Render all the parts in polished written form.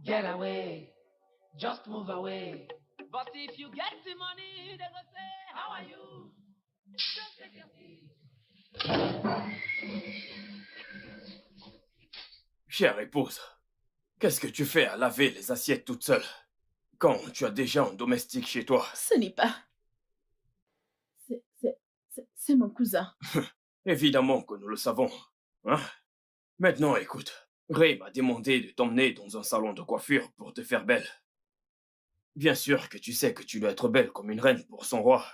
Get away, just move away. But if you get the money, they will say, how are you? Just take your seat. Chère épouse, qu'est-ce que tu fais à laver les assiettes toute seule quand tu as déjà un domestique chez toi? Ce n'est pas... C'est mon cousin. Évidemment que nous le savons. Hein? Maintenant, écoute. Ray m'a demandé de t'emmener dans un salon de coiffure pour te faire belle. Bien sûr que tu sais que tu dois être belle comme une reine pour son roi.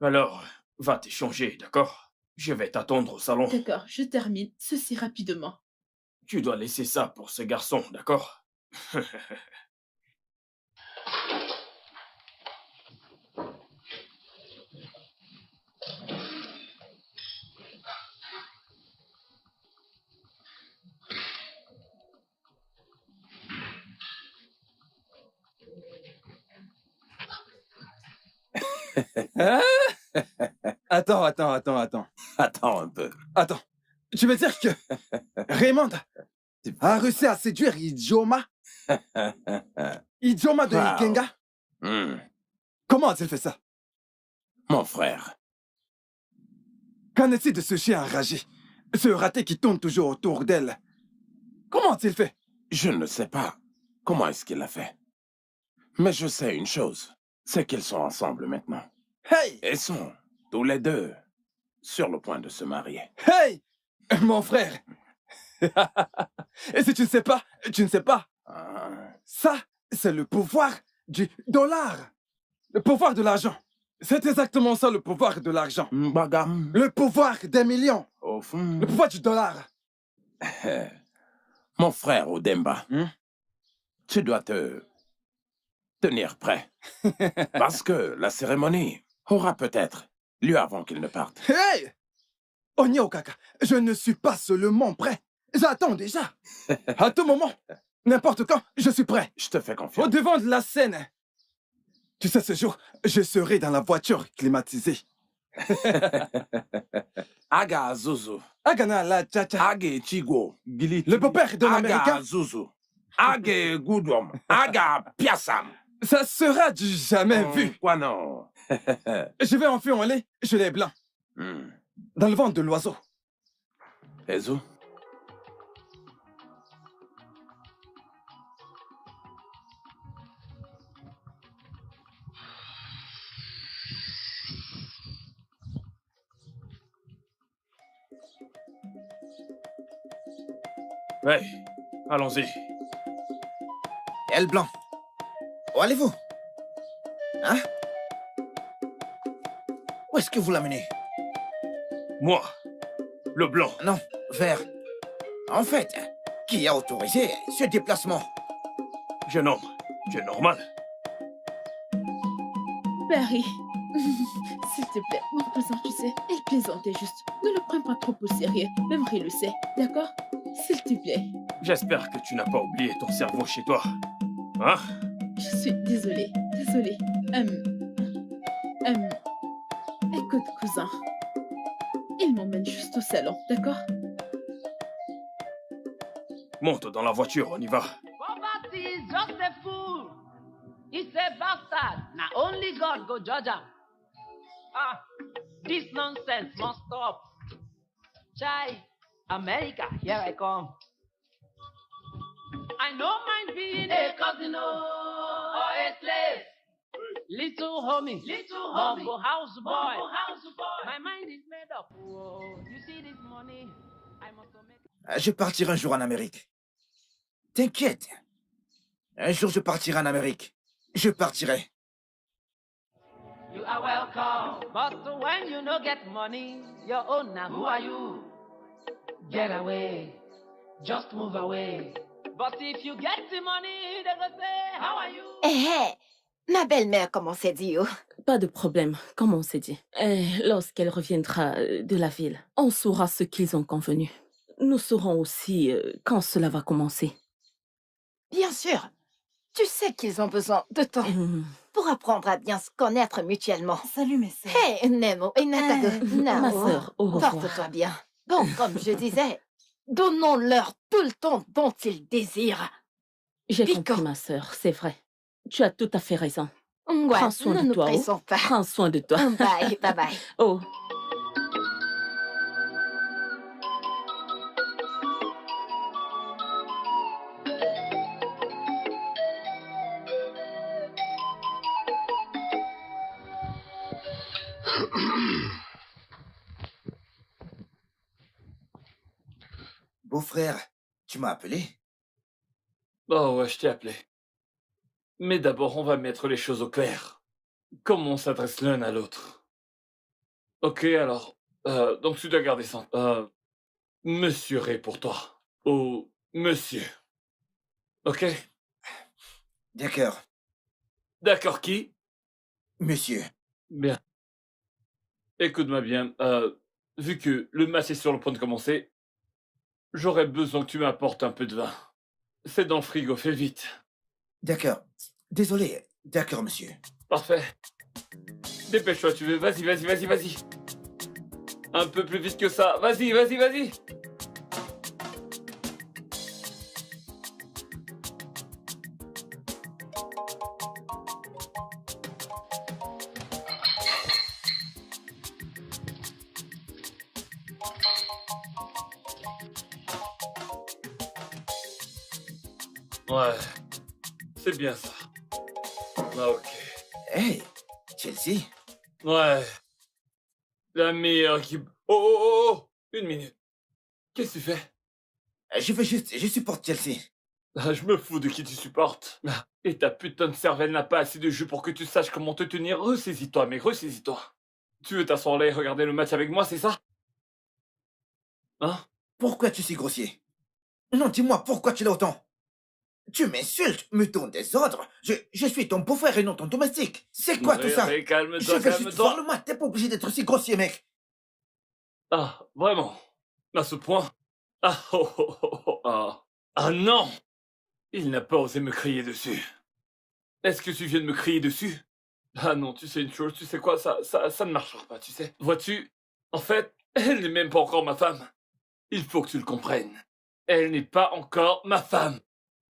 Alors, va t'échanger, d'accord? Je vais t'attendre au salon. D'accord, je termine ceci rapidement. Tu dois laisser ça pour ce garçon, d'accord? Attends. Attends un peu. Attends. Tu veux dire que Raymond a réussi à séduire Idioma? Idioma de Wow. Ikenga? Comment a-t-il fait ça? Mon frère, Qu'en est-il de ce chien enragé? Ce raté qui tourne toujours autour d'elle? Comment a-t-il fait? je ne sais pas comment est-ce qu'il a fait. Mais je sais une chose, c'est qu'ils sont ensemble maintenant. Hey! Et sont tous les deux sur le point de se marier. Hey! Mon frère! Et si tu ne sais pas, tu ne sais pas. Ah, Ça, c'est le pouvoir du dollar. Le pouvoir de l'argent. C'est exactement ça, le pouvoir de l'argent. Mbagam, Le pouvoir des millions. au fond. Le pouvoir du dollar. Mon frère Odemba, tu dois te tenir prêt. Parce que la cérémonie aura peut-être lieu avant qu'il ne parte. Hey! Onya Okaka, je ne suis pas seulement prêt. J'attends déjà. À tout moment, n'importe quand, je suis prêt. Je te fais Au confiance. devant de la scène. Tu sais, ce jour, je serai dans la voiture climatisée. Aga Zuzu, Agana la cha-cha. Age Chigo, Le beau-père d'un Aga Américain, Zuzu, Age Goudom, Aga Piassam. ça sera du jamais vu. Quoi non? Je vais enfuir en lait, je l'ai blanc, dans le ventre de l'oiseau. Ezo? Hey, allons-y. Elle blanc. Où allez-vous? Hein? Où est-ce que vous l'amenez? Moi, le blanc. Non, vert. En fait, qui a autorisé ce déplacement? Jeune homme, tu es normal. Barry, s'il te plaît, mon cousin, tu sais, il plaisantait juste. Ne le prends pas trop au sérieux, même Ray le sait, d'accord? S'il te plaît. J'espère que tu n'as pas oublié ton cerveau chez toi. Hein? Je suis désolée. Écoute, cousin. Il m'emmène juste au salon, d'accord? Monte dans la voiture, on y va. Poverty is just a fool. He's a bastard. Now only God go judge him. Ah, this nonsense must stop. Chai, America, here I come. I don't mind being a cousin or a slave. Little homie, humble house boy. My mind is made up. Whoa. You see this money? I must make. Je partirai un jour en Amérique. T'inquiète. Un jour, je partirai en Amérique. Je partirai. You are welcome. But when you no get money, your own now, who are you? Get away. Just move away. But if you get the money, they will say, how are you? Ma belle-mère, comme on s'est dit. Oh. Pas de problème, comme on s'est dit. Lorsqu'elle reviendra de la ville, on saura ce qu'ils ont convenu. Nous saurons aussi quand cela va commencer. Bien sûr. Tu sais qu'ils ont besoin de temps pour apprendre à bien se connaître mutuellement. Salut, mes sœurs. Hey, Nemo et Natago. Ma sœur, au revoir. Porte-toi bien. Bon, comme je disais, Donnons-leur tout le temps dont ils désirent. J'ai Pico. compris, ma sœur, c'est vrai. Tu as tout à fait raison. Ouais, Prends soin ne de nous toi. pressons pas. Prends soin de toi. Bye, bye bye. Oh, Beau-frère, tu m'as appelé? Oh ouais, je t'ai appelé. Mais d'abord, on va mettre les choses au clair. Comment on s'adresse l'un à l'autre? Ok, alors. Donc tu dois garder ça. Monsieur Ray pour toi. Ou monsieur. Ok? D'accord. D'accord, qui? Monsieur. Bien. Écoute-moi bien. Vu que le match est sur le point de commencer, j'aurais besoin que tu m'apportes un peu de vin. C'est dans le frigo, fais vite. D'accord. Désolé. D'accord, monsieur. Parfait. Dépêche-toi, tu veux. Vas-y, vas-y, vas-y, vas-y. Un peu plus vite que ça. Vas-y, vas-y, vas-y. Ouais. C'est bien ça. Ah, ok. Hey, Chelsea. Ouais. La meilleure équipe. Oh, oh, oh, oh. Une minute. Qu'est-ce que tu fais? Je supporte Chelsea. Ah, je me fous de qui tu supportes. Ah, et ta putain de cervelle n'a pas assez de jus pour que tu saches comment te tenir. Ressaisis-toi, mec, ressaisis-toi. Tu veux t'asseoir là et regarder le match avec moi, c'est ça? Hein? Pourquoi tu es si grossier? Non, dis-moi, pourquoi tu l'as autant? Tu m'insultes, me donnes des ordres. Je suis ton beau-frère et non ton domestique. C'est quoi tout ça? Ray, Je calme-toi, veux juste calme-toi. voir le match. T'es pas obligé d'être aussi grossier, mec. Ah, vraiment? À ce point? Ah, oh, oh, oh, oh, ah. Ah non! Il n'a pas osé me crier dessus. Est-ce que tu viens de me crier dessus? Ah non, tu sais une chose, tu sais quoi, ça ne marchera pas, tu sais. Vois-tu? En fait, elle n'est même pas encore ma femme. Il faut que tu le comprennes. Elle n'est pas encore ma femme.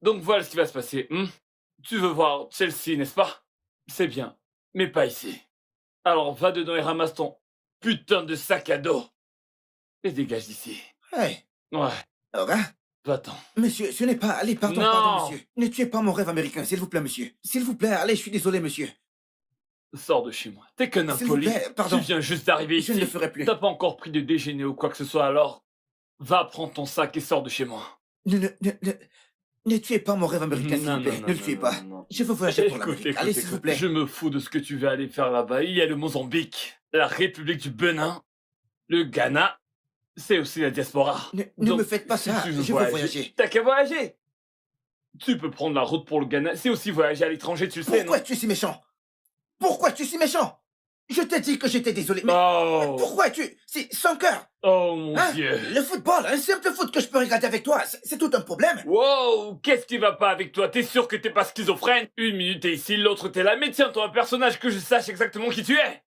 Donc voilà ce qui va se passer. Tu veux voir Chelsea, n'est-ce pas? C'est bien, mais pas ici. Alors va dedans et ramasse ton putain de sac à dos. Et dégage d'ici. Hey, Ouais, Aura? va-t'en. Monsieur, ce n'est pas... Allez, pardon, Non. pardon, monsieur. Ne tuez pas mon rêve américain, s'il vous plaît, monsieur. S'il vous plaît, allez, je suis désolé, monsieur. Sors de chez moi. T'es qu'un S'il vous impoli. plaît, pardon. Tu viens juste d'arriver Je ici. ne le ferai plus. T'as pas encore pris de déjeuner ou quoi que ce soit, alors va prendre ton sac et sors de chez moi. Ne tuez pas mon rêve américain, s'il vous plaît. Ne le tuez pas. Je veux voyager pour l'Amérique. Allez, s'il vous plaît. Je me fous de ce que tu veux aller faire là-bas. Il y a le Mozambique, la République du Bénin, le Ghana, c'est aussi la diaspora. Ne Donc, me faites pas si ça. tu Je veux voyager. T'as qu'à voyager. Tu peux prendre la route pour le Ghana, c'est aussi voyager à l'étranger, tu le sais, non? Pourquoi tu es si méchant? Pourquoi tu es si méchant? Je t'ai dit que j'étais désolé, mais Oh, pourquoi tu... C'est sans cœur. oh mon Hein? Dieu. Le football, un simple foot que je peux regarder avec toi, c'est tout un problème. Wow, qu'est-ce qui va pas avec toi? T'es sûr que t'es pas schizophrène? Une minute t'es ici, l'autre t'es là, mais tiens-toi un personnage que je sache exactement qui tu es.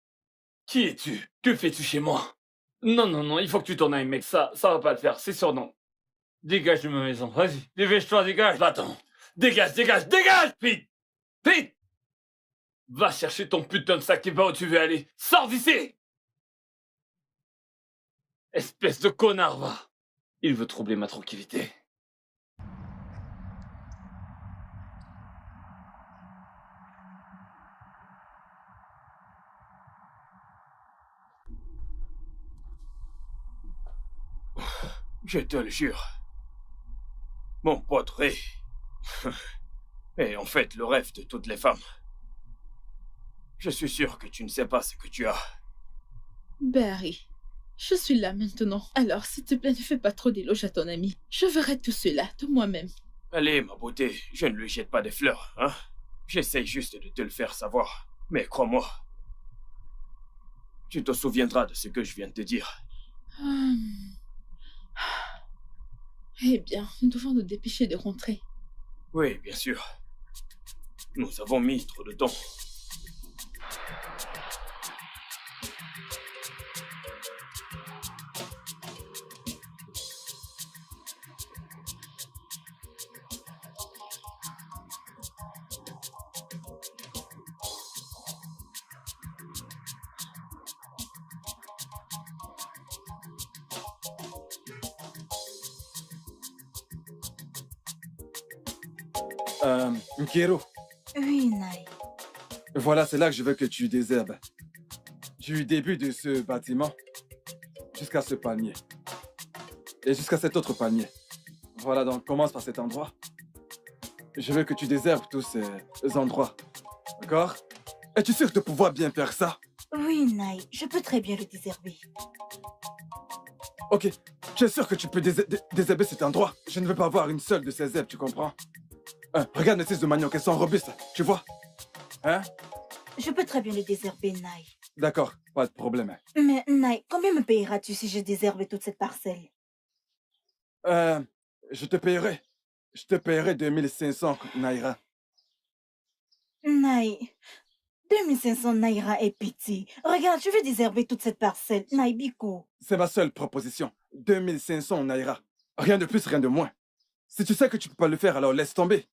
Qui es-tu? Que fais-tu chez moi? Non, non, non, il faut que tu t'en ailles, mec, ça va pas le faire, c'est sûr, non. Dégage de ma maison, vas-y, dépêche-toi, dégage, va-t'en. Dégage, dégage, dégage! Vite! Vite! Va chercher ton putain de sac et va où tu veux aller. Sors d'ici! Espèce de connard, va. Il veut troubler ma tranquillité. Je te le jure. Mon pote Ray est en fait le rêve de toutes les femmes. Je suis sûr que tu ne sais pas ce que tu as. Barry, je suis là maintenant. Alors, s'il te plaît, ne fais pas trop d'éloges à ton ami. Je verrai tout cela de moi-même. Allez, ma beauté, je ne lui jette pas des fleurs, hein. J'essaye juste de te le faire savoir. Mais crois-moi, tu te souviendras de ce que je viens de te dire. Eh bien, nous devons nous dépêcher de rentrer. Oui, bien sûr. Nous avons mis trop de temps. Nkiro, Oui, Nai. voilà, c'est là que je veux que tu désherbes. Du début de ce bâtiment jusqu'à ce palmier. Et jusqu'à cet autre palmier. Voilà, donc commence par cet endroit. Je veux que tu désherbes tous ces endroits. D'accord? Es-tu sûr de pouvoir bien faire ça? Oui, Nai, je peux très bien le désherber. Ok, tu es sûr que tu peux désherber cet endroit? Je ne veux pas avoir une seule de ces herbes, tu comprends? Regarde mes tiges de manioc, elles sont robustes, tu vois? Hein? Je peux très bien le désherber, Nai. D'accord, pas de problème. Mais, Nai, combien me payeras-tu si je désherbe toute cette parcelle? Je te paierai. Je te paierai 2500 naira. Nai, 2500 naira est petit. Regarde, je vais désherber toute cette parcelle. Nai, Biko. C'est ma seule proposition. 2500 naira. Rien de plus, rien de moins. Si tu sais que tu peux pas le faire, alors laisse tomber.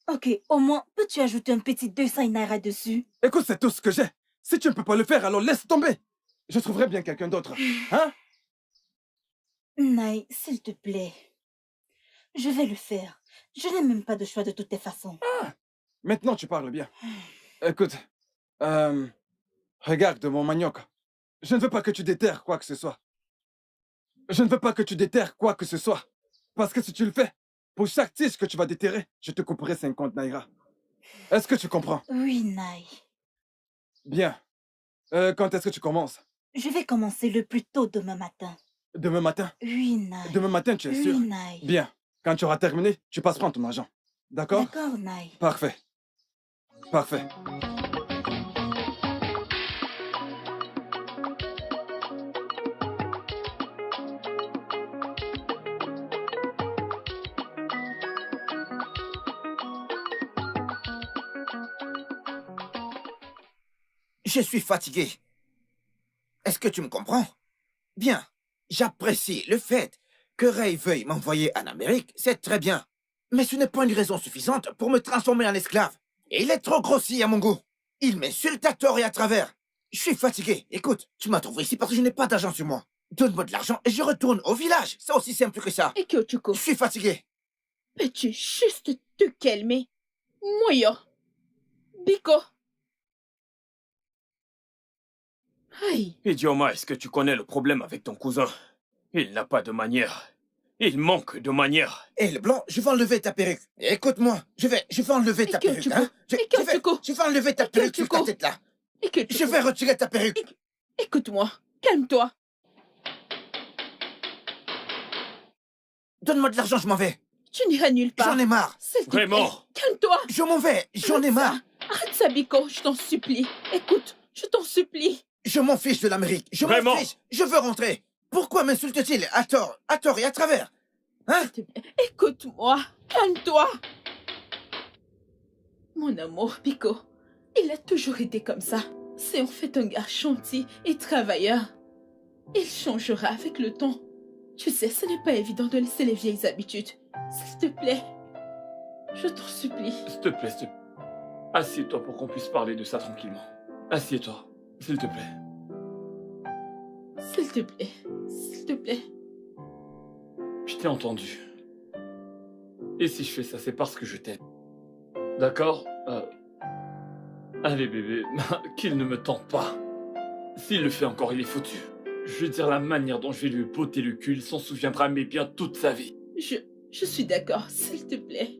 Ok, au moins, peux-tu ajouter un petit 200 naira dessus? Écoute, c'est tout ce que j'ai. Si tu ne peux pas le faire, alors laisse tomber. Je trouverai bien quelqu'un d'autre. Hein? Nai, s'il te plaît. Je vais le faire. Je n'ai même pas de choix de toutes les façons. Maintenant, tu parles bien. Écoute, regarde mon manioc. Je ne veux pas que tu déterres quoi que ce soit. Je ne veux pas que tu déterres quoi que ce soit. Parce que si tu le fais, pour chaque tige que tu vas déterrer, je te couperai 50 naira. Est-ce que tu comprends? Oui, Nai. Bien. Quand est-ce que tu commences? Je vais commencer le plus tôt demain matin. Demain matin? Oui, Nai. Demain matin, tu es Oui, sûr? Nai. Bien. Quand tu auras terminé, tu passes prendre ton argent. D'accord? D'accord, Nai. Parfait. Parfait. Je suis fatigué. Est-ce que tu me comprends? Bien. J'apprécie le fait que Ray veuille m'envoyer en Amérique, c'est très bien. Mais ce n'est pas une raison suffisante pour me transformer en esclave. Et il est trop grossier à mon goût. Il m'insulte à tort et à travers. Je suis fatigué. Écoute, tu m'as trouvé ici parce que je n'ai pas d'argent sur moi. Donne-moi de l'argent et je retourne au village. C'est aussi simple que ça. Et Kyochuko, Je suis fatigué. peux-tu juste te calmer? Moyo. Biko. Aïe. Idioma, est-ce que tu connais le problème avec ton cousin? Il n'a pas de manière. Il manque de manière. Hé, le blanc, je vais enlever ta perruque. Écoute-moi, je vais enlever ta perruque. Hein? Je vais enlever ta perruque sur ta tête là. Je vais retirer ta perruque. Écoute-moi, calme-toi. Donne-moi de l'argent, je m'en vais. Tu n'iras nulle part. J'en ai marre. S'il te plaît, Vraiment? calme-toi. Je m'en vais. J'en ai marre. Arrête ça, Biko, je t'en supplie. Écoute, je t'en supplie. Je m'en fiche de l'Amérique. Je m'en Vraiment? fiche. Je veux rentrer. Pourquoi m'insulte-t-il à tort et à travers? Hein? S'il te plaît, écoute-moi, calme-toi. Mon amour, Biko, il a toujours été comme ça. C'est en fait un gars gentil et travailleur. Il changera avec le temps. Tu sais, ce n'est pas évident de laisser les vieilles habitudes. S'il te plaît, je t'en supplie. S'il te plaît, s'il te plaît. Assieds-toi pour qu'on puisse parler de ça tranquillement. Assieds-toi, s'il te plaît. S'il te plaît, s'il te plaît. Je t'ai entendu. Et si je fais ça, c'est parce que je t'aime. D'accord? Allez bébé, qu'il ne me tente pas. S'il le fait encore, il est foutu. Je veux dire, la manière dont je vais lui botter le cul, il s'en souviendra mais bien toute sa vie. Je suis d'accord, s'il te plaît.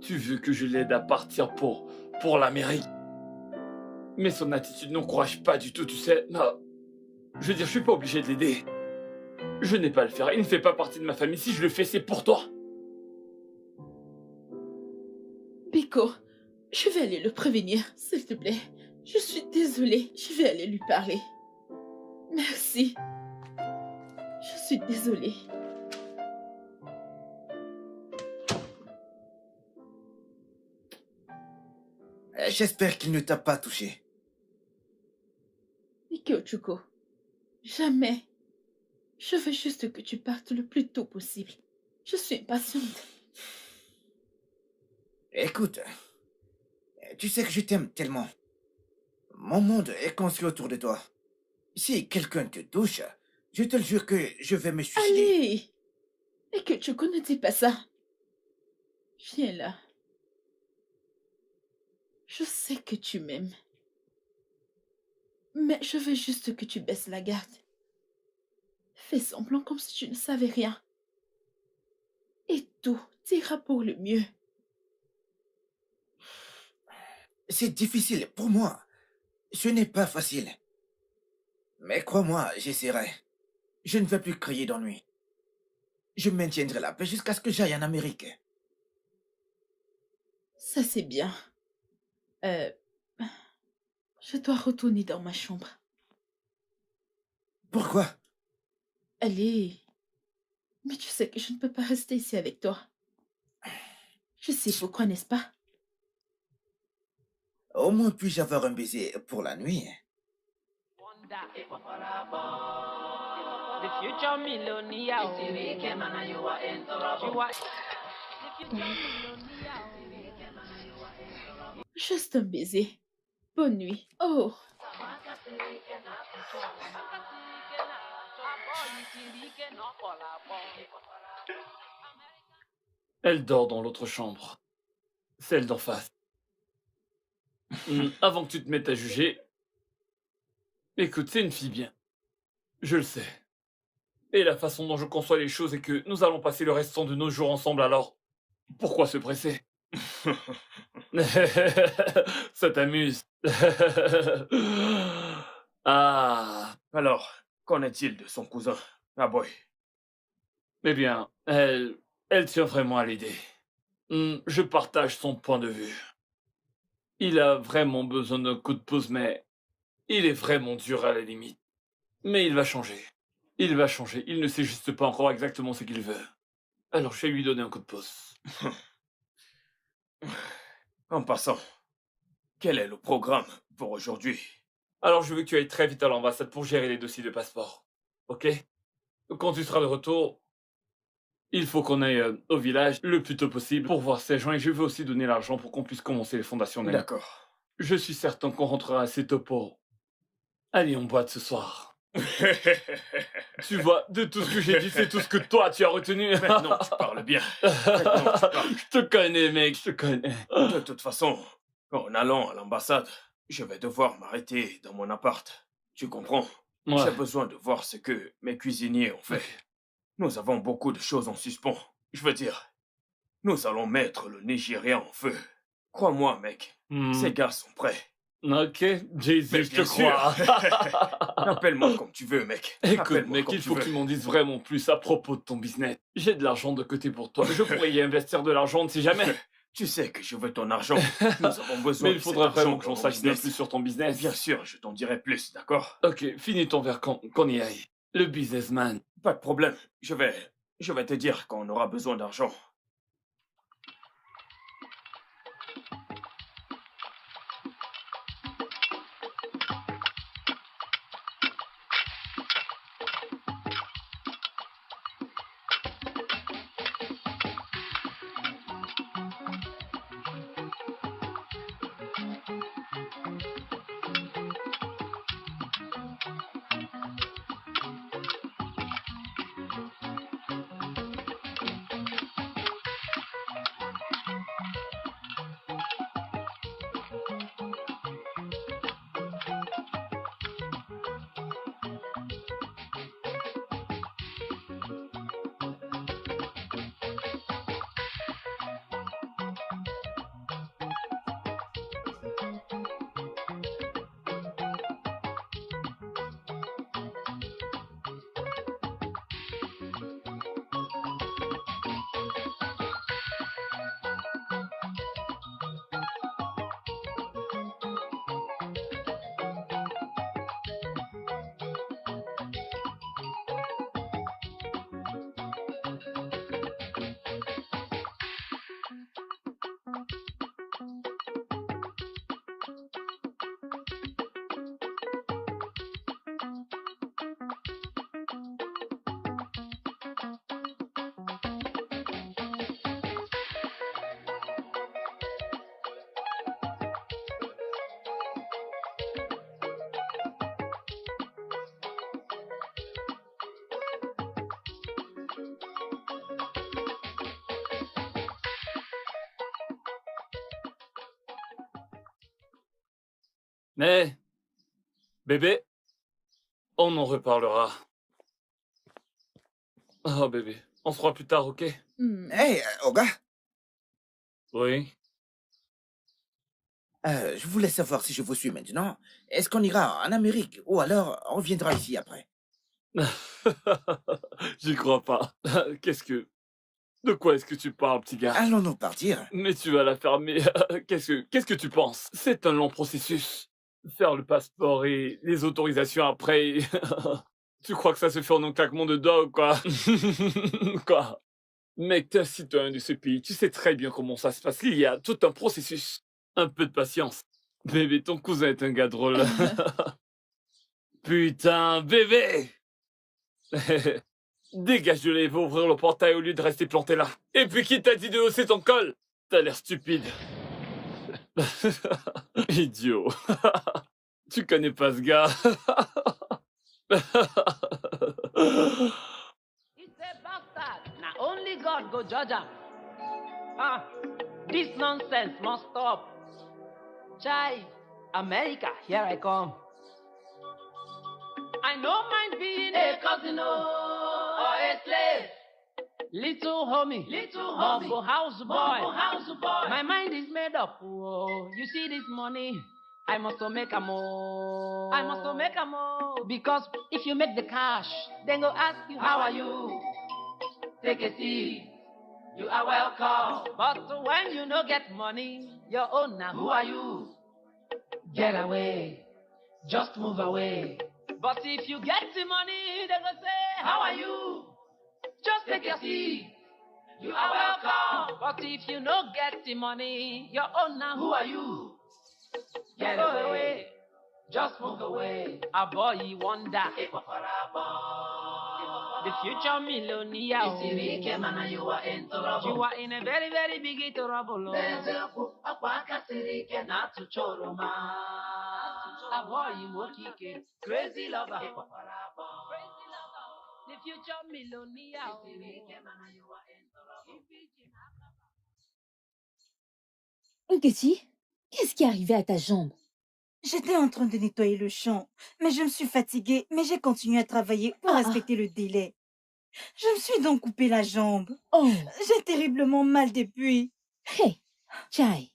Tu veux que je l'aide à partir pour l'Amérique? Mais son attitude n'encourage pas du tout, tu sais. Non. Je veux dire, je suis pas obligé de l'aider. Je n'ai pas à le faire. Il ne fait pas partie de ma famille. Si je le fais, c'est pour toi. Biko, je vais aller le prévenir, s'il te plaît. Je suis désolée, je vais aller lui parler. Merci. Je suis désolée. J'espère qu'il ne t'a pas touché. Kyochuko, jamais. Je veux juste que tu partes le plus tôt possible. Je suis impatiente. Écoute, tu sais que je t'aime tellement. Mon monde est construit autour de toi. Si quelqu'un te touche, je te le jure que je vais me suicider. Allez! Kyochuko, ne dis pas ça. Viens là. Je sais que tu m'aimes. Mais je veux juste que tu baisses la garde. Fais semblant comme si tu ne savais rien. Et tout ira pour le mieux. C'est difficile pour moi. Ce n'est pas facile. Mais crois-moi, j'essaierai. Je ne vais plus crier d'ennui. Je maintiendrai la paix jusqu'à ce que j'aille en Amérique. Ça, c'est bien. Je dois retourner dans ma chambre. Pourquoi? Allez. Mais tu sais que je ne peux pas rester ici avec toi. Je sais pourquoi, n'est-ce pas? Au moins puis-je avoir un baiser pour la nuit. The future millionaire. Juste un baiser. Bonne nuit. Oh. Elle dort dans l'autre chambre. Celle d'en face. Avant que tu te mettes à juger, écoute, c'est une fille bien. Je le sais. Et la façon dont je conçois les choses est que nous allons passer le restant de nos jours ensemble, alors pourquoi se presser? Ça t'amuse. Ah, Alors, qu'en est-il de son cousin? Ah boy. eh bien, elle tient vraiment à l'aider. Je partage son point de vue. Il a vraiment besoin d'un coup de pouce, mais il est vraiment dur à la limite. Mais il va changer. Il va changer. Il ne sait juste pas encore exactement ce qu'il veut. Alors je vais lui donner un coup de pouce. En passant, quel est le programme pour aujourd'hui? Alors je veux que tu ailles très vite à l'ambassade pour gérer les dossiers de passeport. Ok? Quand tu seras de retour, il faut qu'on aille au village le plus tôt possible pour voir ces gens et je veux aussi donner l'argent pour qu'on puisse commencer les fondations. D'accord. Je suis certain qu'on rentrera assez tôt pour... Allez, on boite ce soir. Tu vois, de tout ce que j'ai dit, c'est tout ce que toi tu as retenu. Maintenant, tu parles bien. Maintenant, tu parles. Je te connais, mec, je te connais. De toute façon, en allant à l'ambassade, je vais devoir m'arrêter dans mon appart. Tu comprends? Ouais. J'ai besoin de voir ce que mes cuisiniers ont fait. Nous avons beaucoup de choses en suspens. Je veux dire, nous allons mettre le Nigeria en feu. Crois-moi, mec, ces gars sont prêts. Ok, Jay-Z, Mais je te bien sûr. crois. Appelle-moi comme tu veux, mec. Écoute, Appelle-moi mec, comme il tu faut que veux. tu m'en dises vraiment plus à propos de ton business. J'ai de l'argent de côté pour toi. Je pourrais y investir de l'argent, on ne sait jamais. Tu sais que je veux ton argent. Nous avons besoin Mais de il faudra cet argent vraiment que j'en pour mon sache bien business. plus sur ton business. Bien sûr, je t'en dirai plus, d'accord? Ok, finis ton verre qu'on y aille. Le businessman. Pas de problème. Je vais te dire quand on aura besoin d'argent. Mais, bébé, on en reparlera. Oh, bébé, on se fera plus tard, ok? Hey, Oga, Oui. je voulais savoir si je vous suis maintenant. Est-ce qu'on ira en Amérique ou alors on reviendra ici après? J'y crois pas. De quoi est-ce que tu parles, petit gars? Allons-nous partir? Mais tu vas la fermer. Qu'est-ce que tu penses? C'est un long processus. Faire le passeport et les autorisations après. Tu crois que ça se fait en un claquement de doigts ou quoi? Quoi? Mec, t'es un citoyen de ce pays. Tu sais très bien comment ça se passe. Il y a tout un processus. Un peu de patience. Bébé, ton cousin est un gars drôle. Putain, bébé! Dégage de là et va ouvrir le portail au lieu de rester planté là. Et puis qui t'a dit de hausser ton col? T'as l'air stupide. Idiot. Tu connais pas ce gars. It's a bastard. Now only God go judge him. This nonsense must stop. Chai, America, here I come. I don't mind being a cousin or a slave. Little homie, Mumbo house boy. My mind is made up. Oh, you see this money? I must make a more. Because if you make the cash, then go ask you, how are you? Take a seat. You are welcome. But when you no get money, your own now, who are you? Get away. Just move away. But if you get the money, they go say, how are you? Just take a seat. You are welcome. But if you no get the money, your own now, who are you? Get away. Just move away. A boy wonder. The future millionaire. You are in a very, very big trouble. A boy walking, crazy lover. The future millionaire. Nkechi, qu'est-ce qui est arrivé à ta jambe? J'étais en train de nettoyer le champ, mais je me suis fatiguée, mais j'ai continué à travailler pour respecter le délai. Je me suis donc coupé la jambe. Oh, J'ai terriblement mal depuis. hey, Chai,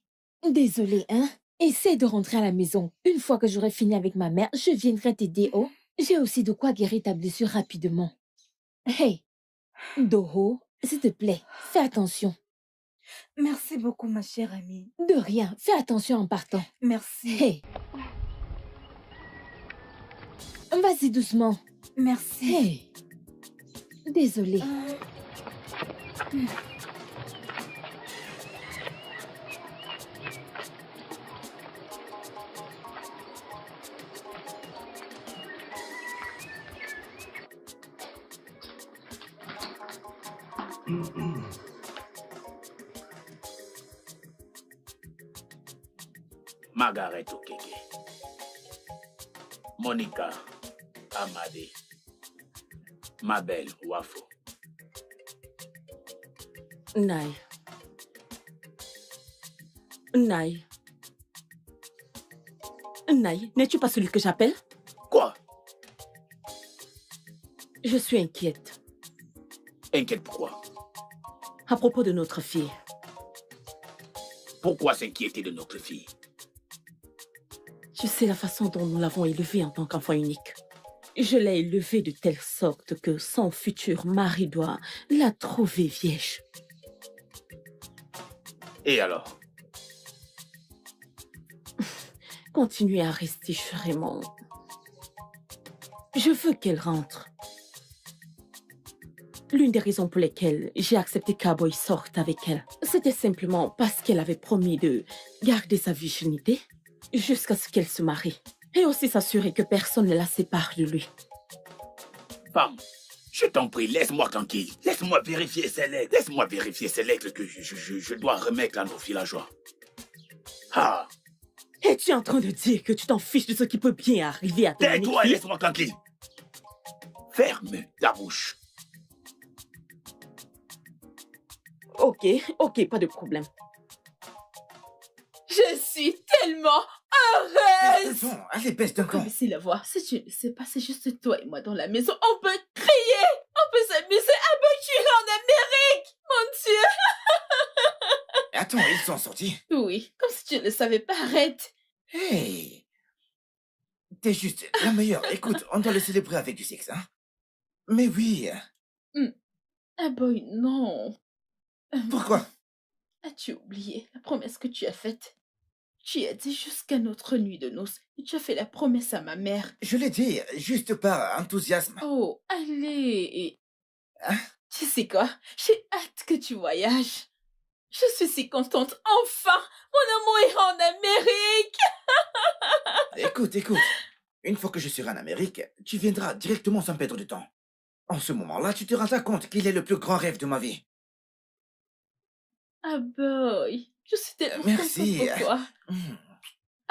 désolée, hein? Essaie de rentrer à la maison. Une fois que j'aurai fini avec ma mère, je viendrai t'aider, oh? J'ai aussi de quoi guérir ta blessure rapidement. Hey, Doho, s'il te plaît, fais attention. Merci beaucoup, ma chère amie. De rien, fais attention en partant. Merci. Hey. Vas-y doucement. Merci. Hey. Désolée. Margaret Okeke, Monica Amade, ma belle Wafo. Nai. Nai. Nai, n'es-tu pas celui que j'appelle? Quoi? Je suis inquiète. Inquiète pourquoi? À propos de notre fille. Pourquoi s'inquiéter de notre fille? Tu sais la façon dont nous l'avons élevée en tant qu'enfant unique. Je l'ai élevée de telle sorte que son futur mari doit la trouver vierge. Et alors? Continuer à rester vraiment. Je veux qu'elle rentre. L'une des raisons pour lesquelles j'ai accepté qu'Aboy sorte avec elle, c'était simplement parce qu'elle avait promis de garder sa virginité jusqu'à ce qu'elle se marie. Et aussi s'assurer que personne ne la sépare de lui. Femme, je t'en prie, laisse-moi tranquille. Laisse-moi vérifier ces lettres. Laisse-moi vérifier ces lettres que je dois remettre à nos villageois. Ah! Es-tu en train de dire que tu t'en fiches de ce qui peut bien arriver à ton unique Tais-toi et fille? laisse-moi tranquille. Ferme ta bouche. Ok, pas de problème. Je suis tellement Baisse d'un ton. Allez, baisse d'un ton. Baissez la voix. Si tu ne sais pas, c'est juste toi et moi dans la maison. On peut crier. On peut s'amuser. Ah ben, je suis en Amérique. Mon Dieu. Attends, ils sont sortis. Oui, comme si tu ne le savais pas. Arrête. Hey, t'es juste la meilleure. Écoute, on doit le célébrer avec du sexe, hein? Mais oui. Ah boy, non. Pourquoi? As-tu oublié la promesse que tu as faite? Tu as dit jusqu'à notre nuit de noces et tu as fait la promesse à ma mère. Je l'ai dit, juste par enthousiasme. Oh, allez. Hein? Tu sais quoi? J'ai hâte que tu voyages. Je suis si contente. Enfin, mon amour est en Amérique. Écoute. Une fois que je serai en Amérique, tu viendras directement sans perdre de temps. En ce moment-là, tu te rendras compte qu'il est le plus grand rêve de ma vie. Ah boy, je suis tellement Merci. contente pour toi.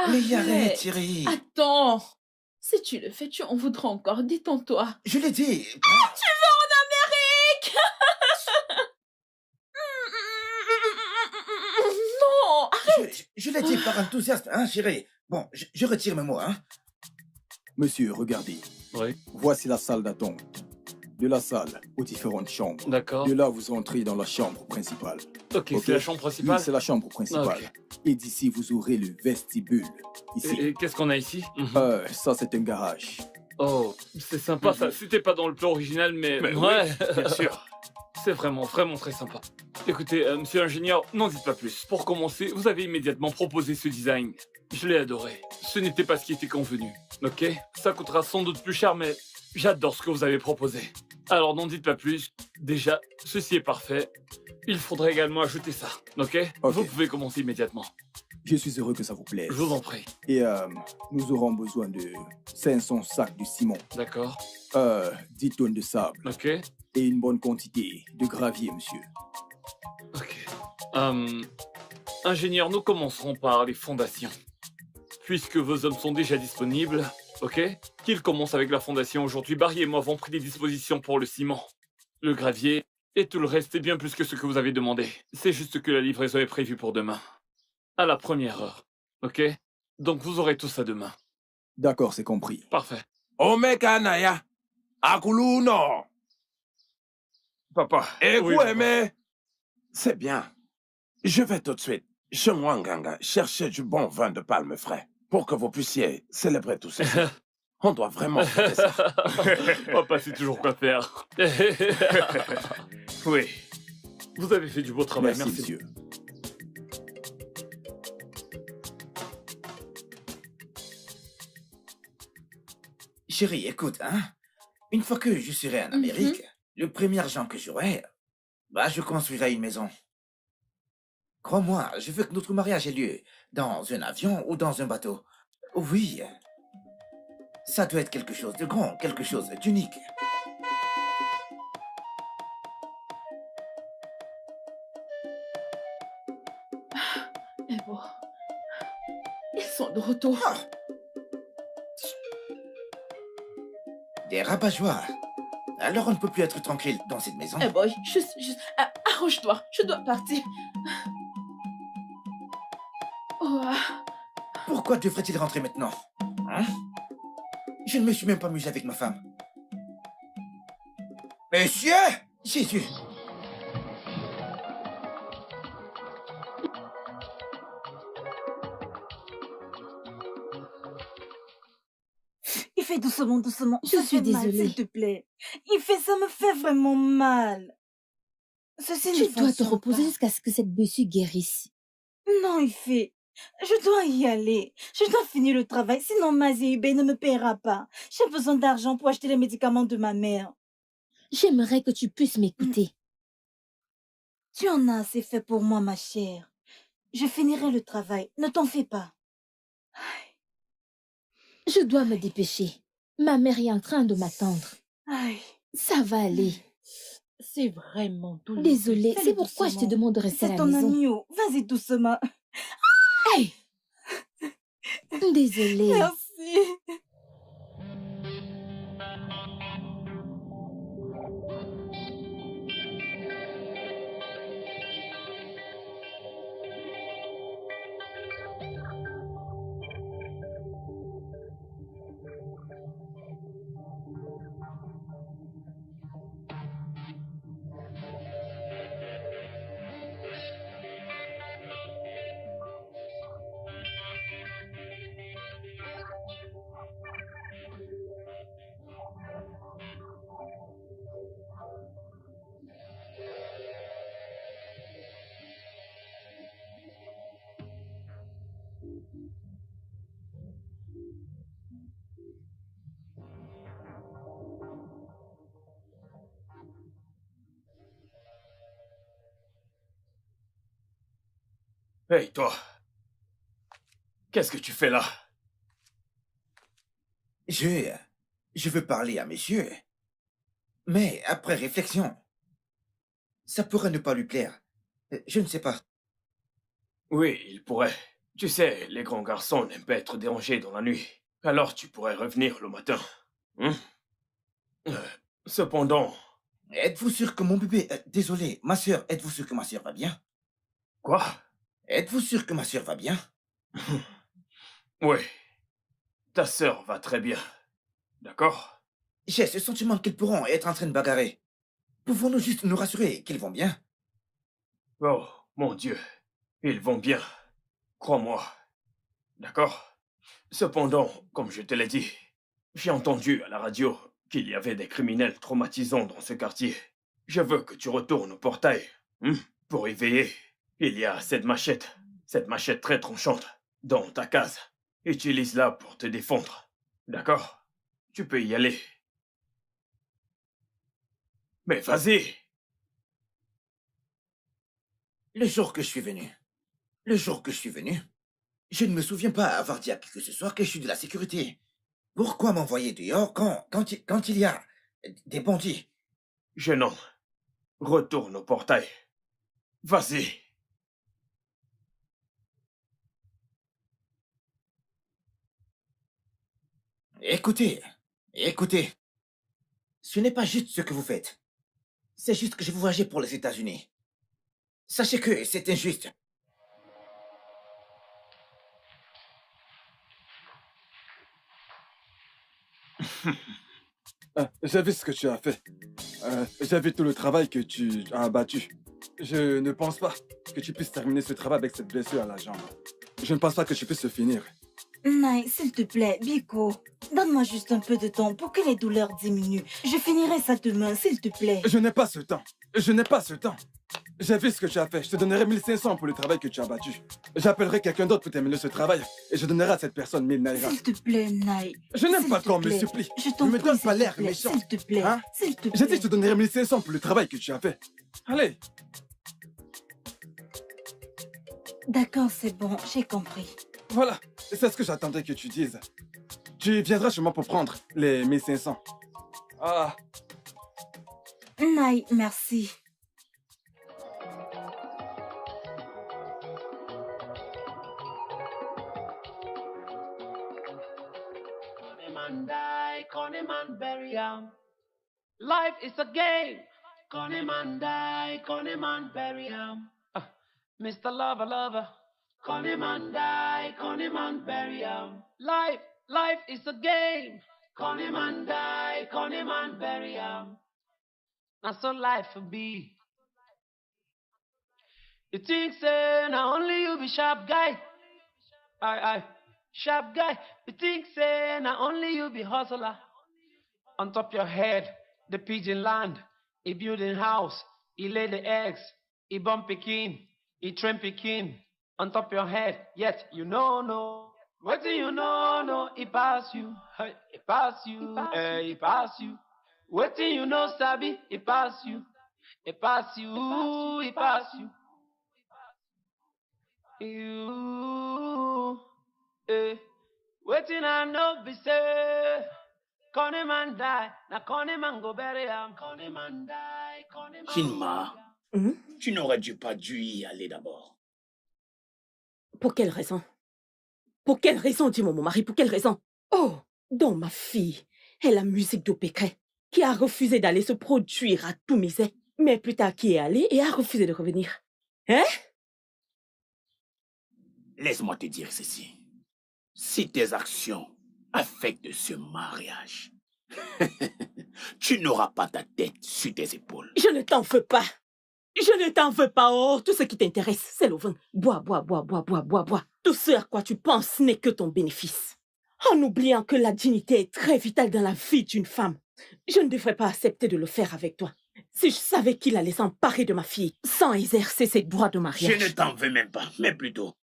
Mais arrête, Arrête. Thierry. Attends. Si tu le fais, tu en voudras encore. Détends-toi. Je l'ai dit. Tu vas en Amérique. Non, arrête. Je l'ai dit par enthousiasme, hein, chérie. Bon, je retire mes mots, hein. Monsieur, regardez. Oui. Voici la salle d'attente. De la salle aux différentes chambres. D'accord. De là, vous entrez dans la chambre principale. Ok, c'est la chambre principale. Oui, c'est la chambre principale. Ok. Et d'ici, vous aurez le vestibule. Ici. Et qu'est-ce qu'on a ici? Ça, c'est un garage. Oh, c'est sympa ça. C'était pas dans le plan original, mais ouais, bien sûr. C'est vraiment très sympa. Écoutez, monsieur l'ingénieur, n'en dites pas plus. Pour commencer, vous avez immédiatement proposé ce design. Je l'ai adoré. Ce n'était pas ce qui était convenu. Ok? Ça coûtera sans doute plus cher, mais j'adore ce que vous avez proposé. Alors n'en dites pas plus. Déjà, ceci est parfait. Il faudrait également ajouter ça. Ok? Vous pouvez commencer immédiatement. Je suis heureux que ça vous plaise. Je vous en prie. Et nous aurons besoin de 500 sacs de ciment. D'accord. 10 tonnes de sable. Ok. Et une bonne quantité de gravier, monsieur. Ok. Ingénieur, nous commencerons par les fondations. Puisque vos hommes sont déjà disponibles, ok? Qu'ils commencent avec la fondation aujourd'hui. Barry et moi avons pris des dispositions pour le ciment, le gravier et tout le reste est bien plus que ce que vous avez demandé. C'est juste que la livraison est prévue pour demain. À la première heure, ok? Donc vous aurez tout ça demain. D'accord, c'est compris. Parfait. Omeka Naya, Akulu no. Papa. Mais c'est bien. Je vais tout de suite chez Mwanganga chercher du bon vin de palme frais pour que vous puissiez célébrer tout ceci. On doit vraiment fêter ça. Papa sait toujours quoi faire. Oui. Vous avez fait du beau travail, merci. Monsieur. Chérie, écoute, hein. Une fois que je serai en Amérique, le premier argent que j'aurai, je construirai une maison. Crois-moi, je veux que notre mariage ait lieu dans un avion ou dans un bateau. Oui. Ça doit être quelque chose de grand, quelque chose d'unique. Mais bon, ils sont de retour. Des rabat-joie. Alors on ne peut plus être tranquille dans cette maison. Eh boy, juste, arrange-toi, je dois partir. Pourquoi devrait-il rentrer maintenant? Hein? Je ne me suis même pas amusé avec ma femme. Monsieur! Jésus! Il fait doucement. Je suis désolée. S'il te plaît. Ça me fait vraiment mal. Ceci Tu dois te reposer jusqu'à ce que cette blessure guérisse. Non, je dois y aller. Je dois finir le travail, sinon Mazie Ube ne me paiera pas. J'ai besoin d'argent pour acheter les médicaments de ma mère. J'aimerais que tu puisses m'écouter. Tu en as assez fait pour moi, ma chère. Je finirai le travail, ne t'en fais pas. Je dois me dépêcher. Ma mère est en train de m'attendre. Ça va aller. C'est vraiment douloureux. Désolée, c'est pourquoi je te demande de rester à la maison. C'est ton agneau. Vas-y doucement. Hey! Désolée. Merci. Hey, toi. Qu'est-ce que tu fais là? Je veux parler à monsieur. Mais après réflexion, ça pourrait ne pas lui plaire. Je ne sais pas. Oui, il pourrait. Tu sais, les grands garçons n'aiment pas être dérangés dans la nuit. Alors tu pourrais revenir le matin. Hein? Cependant... Êtes-vous sûr que mon bébé... désolé, ma sœur, êtes-vous sûr que ma sœur va bien? Quoi? Êtes-vous sûr que ma sœur va bien? Oui. Ta sœur va très bien. D'accord? J'ai ce sentiment qu'ils pourront être en train de bagarrer. Pouvons-nous juste nous rassurer qu'ils vont bien? Oh, mon Dieu. Ils vont bien. Crois-moi. D'accord? Cependant, comme je te l'ai dit, j'ai entendu à la radio qu'il y avait des criminels traumatisants dans ce quartier. Je veux que tu retournes au portail, pour y veiller. Il y a cette machette très tranchante, dans ta case. Utilise-la pour te défendre. D'accord? Tu peux y aller. Mais vas-y! Le jour que je suis venu, je ne me souviens pas avoir dit à qui que ce soit que je suis de la sécurité. Pourquoi m'envoyer dehors quand il y a des bandits? Jeune homme, retourne au portail. Vas-y. Écoutez. Ce n'est pas juste ce que vous faites. C'est juste que je vous voyais pour les États-Unis. Sachez que c'est injuste. J'ai vu ce que tu as fait. J'ai vu tout le travail que tu as abattu. Je ne pense pas que tu puisses terminer ce travail avec cette blessure à la jambe. Je ne pense pas que tu puisses le finir. Nai, s'il te plaît, Biko, donne-moi juste un peu de temps pour que les douleurs diminuent. Je finirai ça demain, s'il te plaît. Je n'ai pas ce temps. J'ai vu ce que tu as fait. Je te donnerai 1500 pour le travail que tu as battu. J'appellerai quelqu'un d'autre pour terminer ce travail et je donnerai à cette personne 1000 naira. S'il te plaît, Nai. Je n'aime pas qu'on me supplie. Ne me donne pas l'air méchant. S'il te plaît, s'il te plaît. J'ai dit que je te donnerai 1500 pour le travail que tu as fait. Allez. D'accord, c'est bon, j'ai compris. Voilà, c'est ce que j'attendais que tu dises. Tu viendras chez moi pour prendre les 1500. Ah. Nai, merci. Connie man bury am. Life is a game. Connie man die, Connie man bury am. Mr. Lover, lover. Connie man die, Connie man bury am. Life is a game. Connie man die, Connie man bury am. Now so life will be. You think say now only you be sharp guy. Aye. Sharp guy, you think say now only you be hustler. On top your head, the pigeon land. He building house, he lay the eggs, he bump pikin, he train pikin. On top your head, yet you know no. What do you know? No, he pass you, hey, he pass you, hey, he pass you. What do you know, Sabi? He pass you, he pass you, he pass you. You. Waiting I know be say Connie man die, na Connie man go bury am. Connie man die, Connie man. Chinma, tu n'aurais pas dû y aller d'abord. Pour quelle raison? Pour quelle raison, dis-moi mon mari, pour quelle raison? Oh, donc ma fille est la musique d'Opécret, qui a refusé d'aller se produire à tout misère, mais plus tard qui est allée et a refusé de revenir. Hein? Laisse-moi te dire ceci. Si tes actions affectent ce mariage, tu n'auras pas ta tête sur tes épaules. Je ne t'en veux pas. Je ne t'en veux pas. Oh, tout ce qui t'intéresse, c'est le vin. Bois. Tout ce à quoi tu penses n'est que ton bénéfice. En oubliant que la dignité est très vitale dans la vie d'une femme. Je ne devrais pas accepter de le faire avec toi. Si je savais qu'il allait s'emparer de ma fille sans exercer ses droits de mariage. Je ne t'en veux même pas, mais plutôt,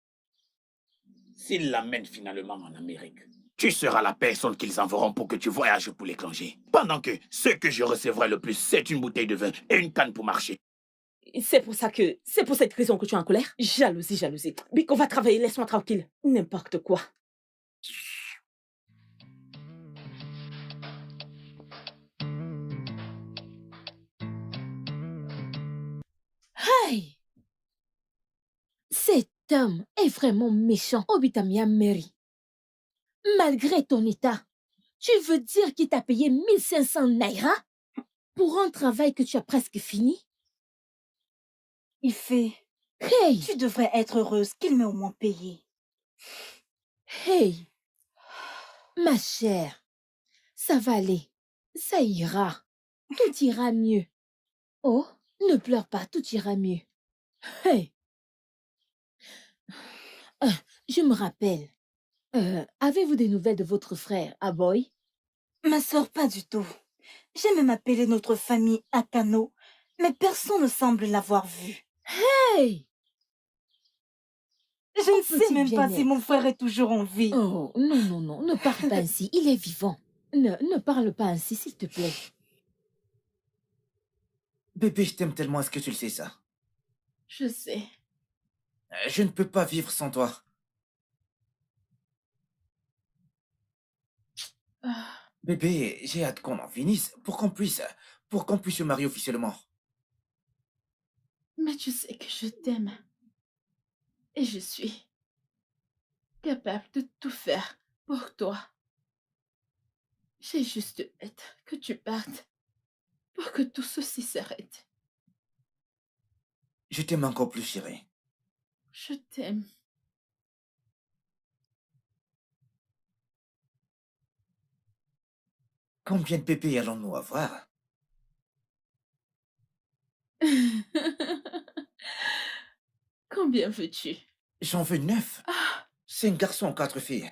s'ils l'amènent finalement en Amérique, tu seras la personne qu'ils enverront pour que tu voyages pour l'étranger. Pendant que ce que je recevrai le plus, c'est une bouteille de vin et une canne pour marcher. C'est pour cette raison que tu es en colère? Jalousie, jalousie. Biko va travailler, laisse-moi tranquille. N'importe quoi. Hey! Cet homme est vraiment méchant, Obitamia Mary. Malgré ton état, tu veux dire qu'il t'a payé 1500 naira pour un travail que tu as presque fini? Ife, Hey! tu devrais être heureuse qu'il m'ait au moins payé. Hey! Ma chère, ça va aller. Ça ira. Tout ira mieux. Oh, ne pleure pas, tout ira mieux. Hey! Je me rappelle. Avez-vous des nouvelles de votre frère, Aboy? Ma sœur, pas du tout. J'ai même appelé notre famille Akano, mais personne ne semble l'avoir vu. Hey! Je ne sais même pas si mon frère est toujours en vie. Oh, non, non, non, ne parle pas ainsi, il est vivant. Ne parle pas ainsi, s'il te plaît. Bébé, je t'aime tellement, est-ce que tu le sais ça? Je sais. Je ne peux pas vivre sans toi. Bébé, j'ai hâte qu'on en finisse pour qu'on puisse se marier officiellement. Mais tu sais que je t'aime. Et je suis capable de tout faire pour toi. J'ai juste hâte que tu partes pour que tout ceci s'arrête. Je t'aime encore plus, chérie. Je t'aime. Combien de bébés allons-nous avoir? Combien veux-tu? J'en veux 9. 5 garçons, 4 filles.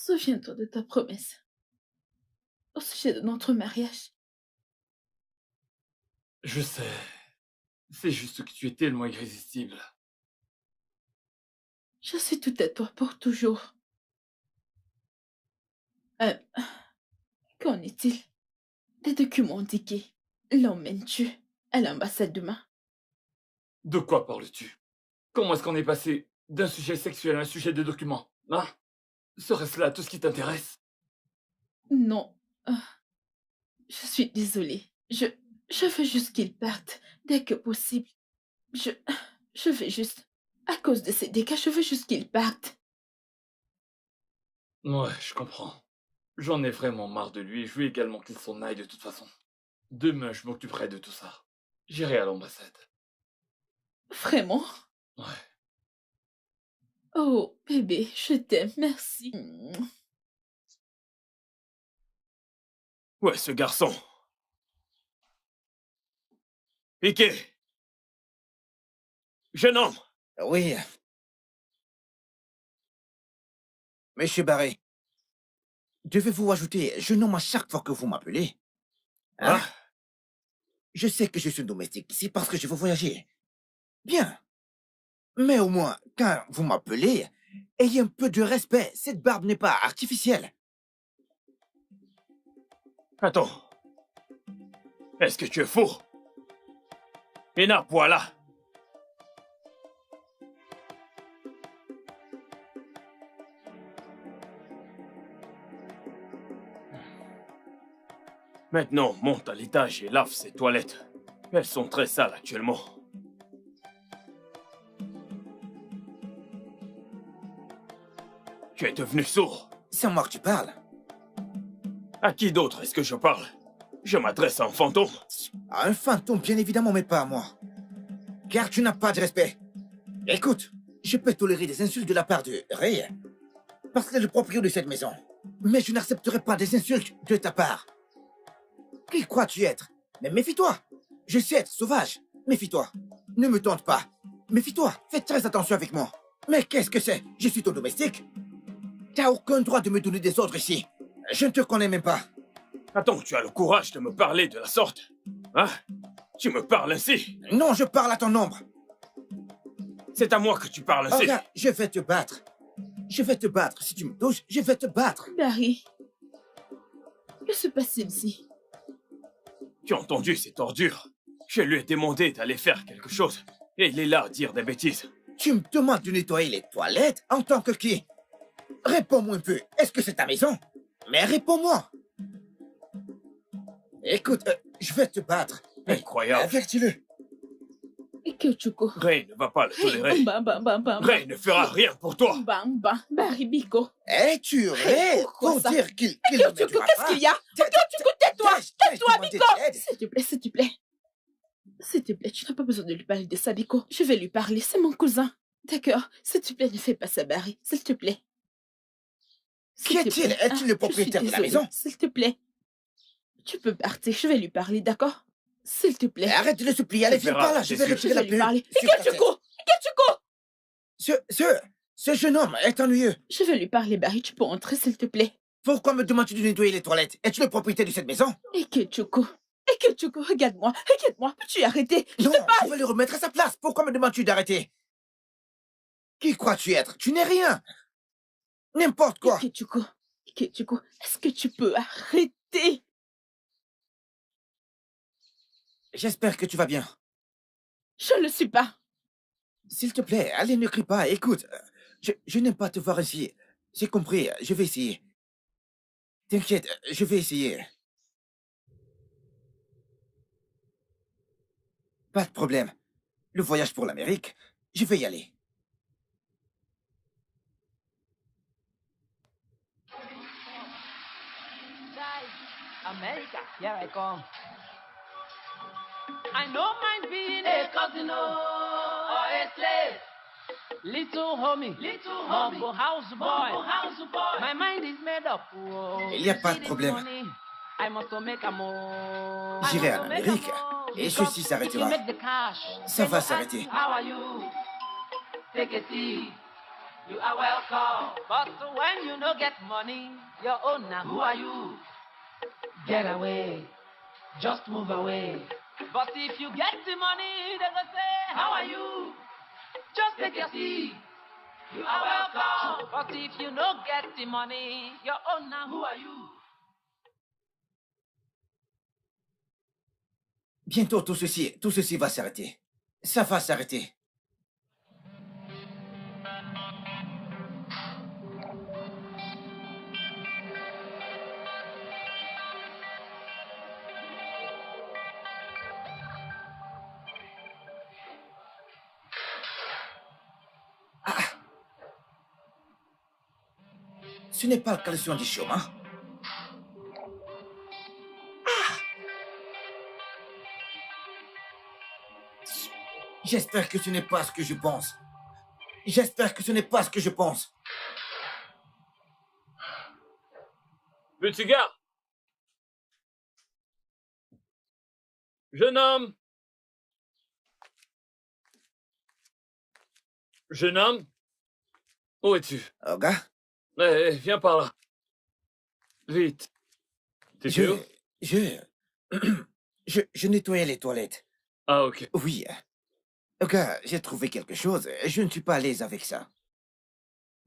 Souviens-toi de ta promesse au sujet de notre mariage. Je sais. C'est juste que tu es tellement irrésistible. Je suis tout à toi pour toujours. Qu'en est-il des documents indiqués? L'emmènes-tu à l'ambassade demain? De quoi parles-tu? Comment est-ce qu'on est passé d'un sujet sexuel à un sujet de documents? Hein? Serait-ce là tout ce qui t'intéresse? Non. Je suis désolée. Je veux juste qu'il parte dès que possible. Je veux juste... À cause de ces dégâts, je veux juste qu'il parte. Ouais, je comprends. J'en ai vraiment marre de lui et je veux également qu'il s'en aille de toute façon. Demain, je m'occuperai de tout ça. J'irai à l'ambassade. Vraiment? Ouais. Oh, bébé, je t'aime, merci. Ouais, ce garçon. Piqué. Jeune homme. Oui. Monsieur Barré, devez-vous ajouter jeune homme à chaque fois que vous m'appelez? Hein? Je sais que je suis domestique ici parce que je veux voyager. Bien. Mais au moins, quand vous m'appelez, ayez un peu de respect. Cette barbe n'est pas artificielle. Attends. Est-ce que tu es fou? Ina, voilà. Maintenant, monte à l'étage et lave ces toilettes. Elles sont très sales actuellement. Tu es devenu sourd. C'est à moi que tu parles. À qui d'autre est-ce que je parle? Je m'adresse à un fantôme. À un fantôme, bien évidemment, mais pas à moi. Car tu n'as pas de respect. Écoute, je peux tolérer des insultes de la part de Ray, parce qu'il est le propriétaire de cette maison. Mais je n'accepterai pas des insultes de ta part. Qui crois-tu être? Mais méfie-toi. Je sais être sauvage. Méfie-toi. Ne me tente pas. Méfie-toi. Fais très attention avec moi. Mais qu'est-ce que c'est? Je suis ton domestique. T'as aucun droit de me donner des ordres ici. Je ne te connais même pas. Attends, tu as le courage de me parler de la sorte? Hein? Tu me parles ainsi? Non, je parle à ton ombre. C'est à moi que tu parles ainsi. Regarde, je vais te battre. Je vais te battre. Si tu me touches, je vais te battre. Barry, que se passe-t-il ici? Tu as entendu cette ordure? Je lui ai demandé d'aller faire quelque chose. Et il est là à dire des bêtises. Tu me demandes de nettoyer les toilettes en tant que qui? Réponds-moi un peu. Est-ce que c'est ta maison? Mais réponds-moi. Écoute, je vais te battre. Incroyable. Avertis-le. Ikechuko. Ray ne va pas le tolérer. Ray ne fera rien pour toi. Barry Biko. Es-tu Ray pour dire qu'il Ikechuko, qu'est-ce qu'il y a? Ikechuko, tais-toi. Tais-toi, Biko. S'il te plaît, s'il te plaît. S'il te plaît, tu n'as pas besoin de lui parler de ça, Biko. Je vais lui parler, c'est mon cousin. D'accord, s'il te plaît, ne fais pas ça, Barry. S'il te plaît. Qui est-il? Est-il le propriétaire de la maison? S'il te plaît. Tu peux partir, je vais lui parler, d'accord? S'il te plaît. Arrête de le supplier, allez, viens par là, je vais retirer la lui parler. perruque. Ikechuko! Ce jeune homme est ennuyeux. Je vais lui parler, Barry, tu peux entrer, s'il te plaît. Pourquoi me demandes-tu de nettoyer les toilettes? Es-tu le propriétaire de cette maison? Ikechuko, regarde-moi, peux-tu arrêter? Non, je vais le remettre à sa place. Pourquoi me demandes-tu d'arrêter? Qui crois-tu être? Tu n'es rien. N'importe quoi. Ikechuko, est-ce que tu peux arrêter? J'espère que tu vas bien. Je ne le suis pas. S'il te plaît, allez, ne crie pas. Écoute, je n'aime pas te voir ainsi. J'ai compris, je vais essayer. T'inquiète, je vais essayer. Pas de problème. Le voyage pour l'Amérique, je vais y aller. America, here I come. I don't mind being a cousin or a slave. Little homie, Mumbo house boy. My mind is made up. Il n'y a pas de problème. J'irai en Amérique et ceci s'arrêtera. Ça va s'arrêter. How are you? Take a seat. You are welcome. But when you no get money, your own now, who are you? Get away. Just move away. But if you get the money, they go say, how are you? Just take your seat. You are welcome. But if you no get the money, your own now, who are you? Bientôt, tout ceci va s'arrêter. Ça va s'arrêter. Ce n'est pas le caleçon du chemin. J'espère que ce n'est pas ce que je pense. J'espère que ce n'est pas ce que je pense. Petit gars! Jeune homme! Jeune homme? Où es-tu? Oga? Viens par là. Vite. T'es sûr? Je nettoyais les toilettes. Ah, ok. Oui. Oga, j'ai trouvé quelque chose. Je ne suis pas à l'aise avec ça.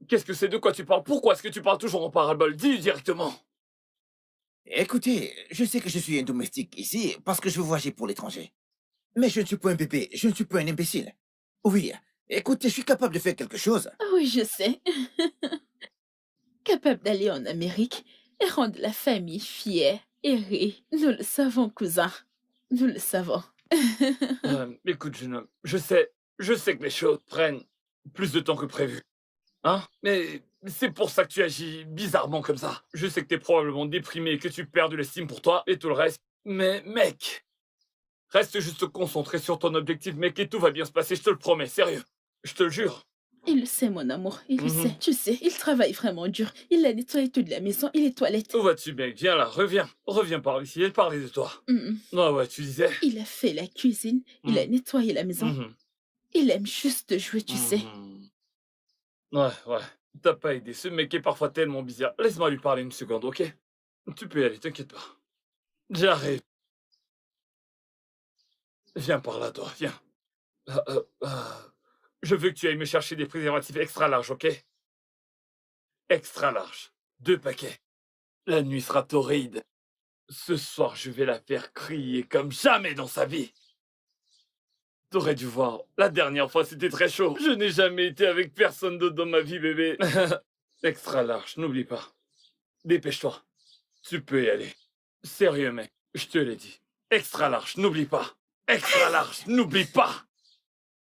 Qu'est-ce que c'est? De quoi tu parles? Pourquoi est-ce que tu parles toujours en parabole? Dis directement. Écoutez, je sais que je suis un domestique ici parce que je veux voyager pour l'étranger. Mais je ne suis pas un bébé, je ne suis pas un imbécile. Oui, écoutez, je suis capable de faire quelque chose. Oui, je sais. Capable d'aller en Amérique et rendre la famille fière et rire. Nous le savons, cousin. Nous le savons. Écoute, jeune homme, je sais que les choses prennent plus de temps que prévu. Hein? Mais c'est pour ça que tu agis bizarrement comme ça. Je sais que t'es probablement déprimé, que tu perds de l'estime pour toi et tout le reste. Mais mec, reste juste concentré sur ton objectif, mec, et tout va bien se passer, je te le promets, sérieux. Je te le jure. Il le sait, mon amour, il le sait. Tu sais, il travaille vraiment dur. Il a nettoyé toute la maison et les toilettes. Où vas-tu, mec? Viens là, reviens. Reviens par ici et parler de toi. Ouais, tu disais? Il a fait la cuisine, il a nettoyé la maison. Il aime juste jouer, tu sais. Ouais. T'as pas aidé. Ce mec est parfois tellement bizarre. Laisse-moi lui parler une seconde, ok? Tu peux y aller, t'inquiète pas. J'arrive. Viens par là, toi, viens. Je veux que tu ailles me chercher des préservatifs extra larges, ok? Extra larges. 2 paquets. La nuit sera torride. Ce soir, je vais la faire crier comme jamais dans sa vie. T'aurais dû voir. La dernière fois, c'était très chaud. Je n'ai jamais été avec personne d'autre dans ma vie, bébé. Extra large, n'oublie pas. Dépêche-toi. Tu peux y aller. Sérieux, mec. Je te l'ai dit. Extra large, n'oublie pas. Extra large, n'oublie pas.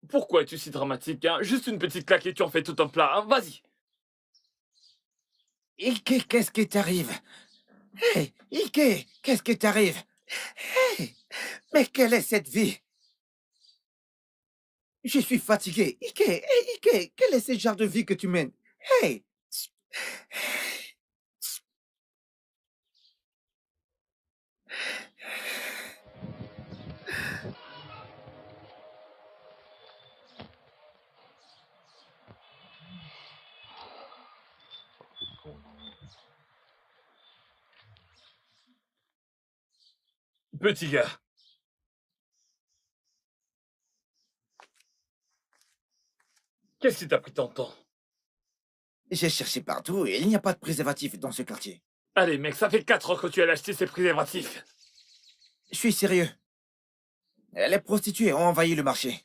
Pourquoi es-tu si dramatique, hein? Juste une petite claque et tu en fais tout un plat, hein? Vas-y. Ike, qu'est-ce qui t'arrive? Hey, Ike, qu'est-ce qui t'arrive? Hey, mais quelle est cette vie? Je suis fatigué. Ike, hey, Ike, quel est ce genre de vie que tu mènes? Hey! Petit gars. Qu'est-ce qui t'a pris tant de temps? J'ai cherché partout et il n'y a pas de préservatif dans ce quartier. Allez, mec, ça fait 4 ans que tu as acheté ces préservatifs. Je suis sérieux. Les prostituées ont envahi le marché.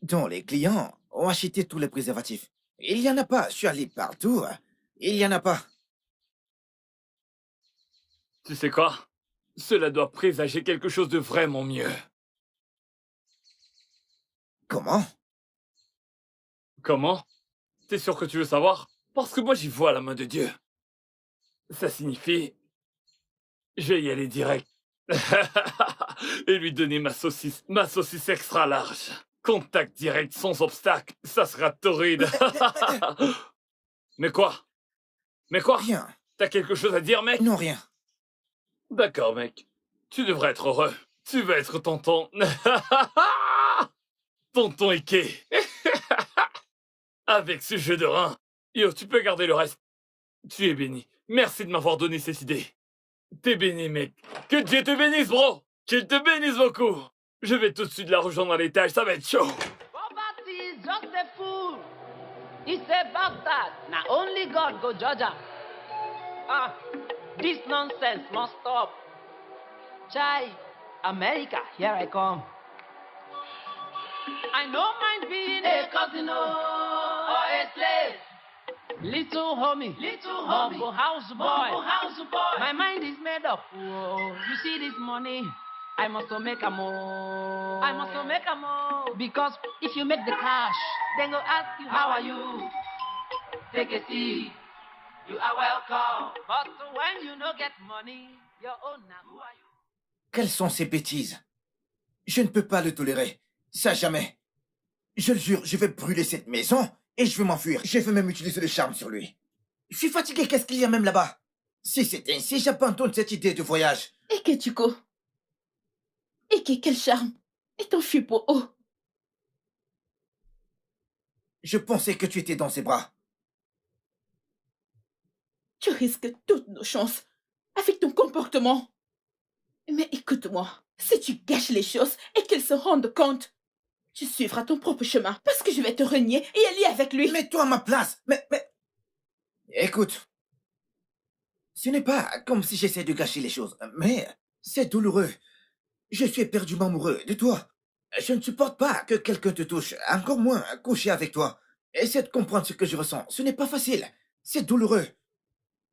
dont les clients ont acheté tous les préservatifs. Il n'y en a pas. Je suis allé partout. Il n'y en a pas. Tu sais quoi? Cela doit présager quelque chose de vraiment mieux. Comment? Comment? T'es sûr que tu veux savoir? Parce que moi j'y vois la main de Dieu. Ça signifie... Je vais y aller direct. Et lui donner ma saucisse extra large. Contact direct sans obstacle. Ça sera torride. Mais quoi? Mais quoi? Rien. T'as quelque chose à dire, mec? Non, rien. D'accord, mec. Tu devrais être heureux. Tu vas être tonton. Tonton Ike. Avec ce jeu de rein, Yo, tu peux garder le reste. Tu es béni. Merci de m'avoir donné cette idée. T'es béni, mec. Que Dieu te bénisse, bro. Qu'il te bénisse beaucoup. Je vais tout de suite la rejoindre à l'étage, ça va être chaud. Poverty is just a fool. It's about that. Now only God go judge her. This nonsense must stop. Chai, America, here I come. I don't mind being a cousin or a slave. Little homie, humble house boy. My mind is made up. Whoa. You see this money? I must make a more. Because if you make the cash, then go ask you, how are you? Take a seat. You are welcome. But when you no get money, your own now. Who are you? Quelles sont ces bêtises? Je ne peux pas le tolérer. Ça jamais. Je le jure, je vais brûler cette maison et je vais m'enfuir. Je vais même utiliser le charme sur lui. Je suis fatigué, qu'est-ce qu'il y a même là-bas? Si c'est ainsi, j'abandonne cette idée de voyage. Eke, Tuko. Eke, quel charme. Et t'enfuis pour où? Je pensais que tu étais dans ses bras. Tu risques toutes nos chances avec ton comportement. Mais écoute-moi, si tu gâches les choses et qu'ils se rendent compte, tu suivras ton propre chemin parce que je vais te renier et aller avec lui. Mets-toi à ma place. Mais... Écoute, ce n'est pas comme si j'essaie de gâcher les choses, mais c'est douloureux. Je suis éperdument amoureux de toi. Je ne supporte pas que quelqu'un te touche, encore moins coucher avec toi. Essaie de comprendre ce que je ressens. Ce n'est pas facile. C'est douloureux.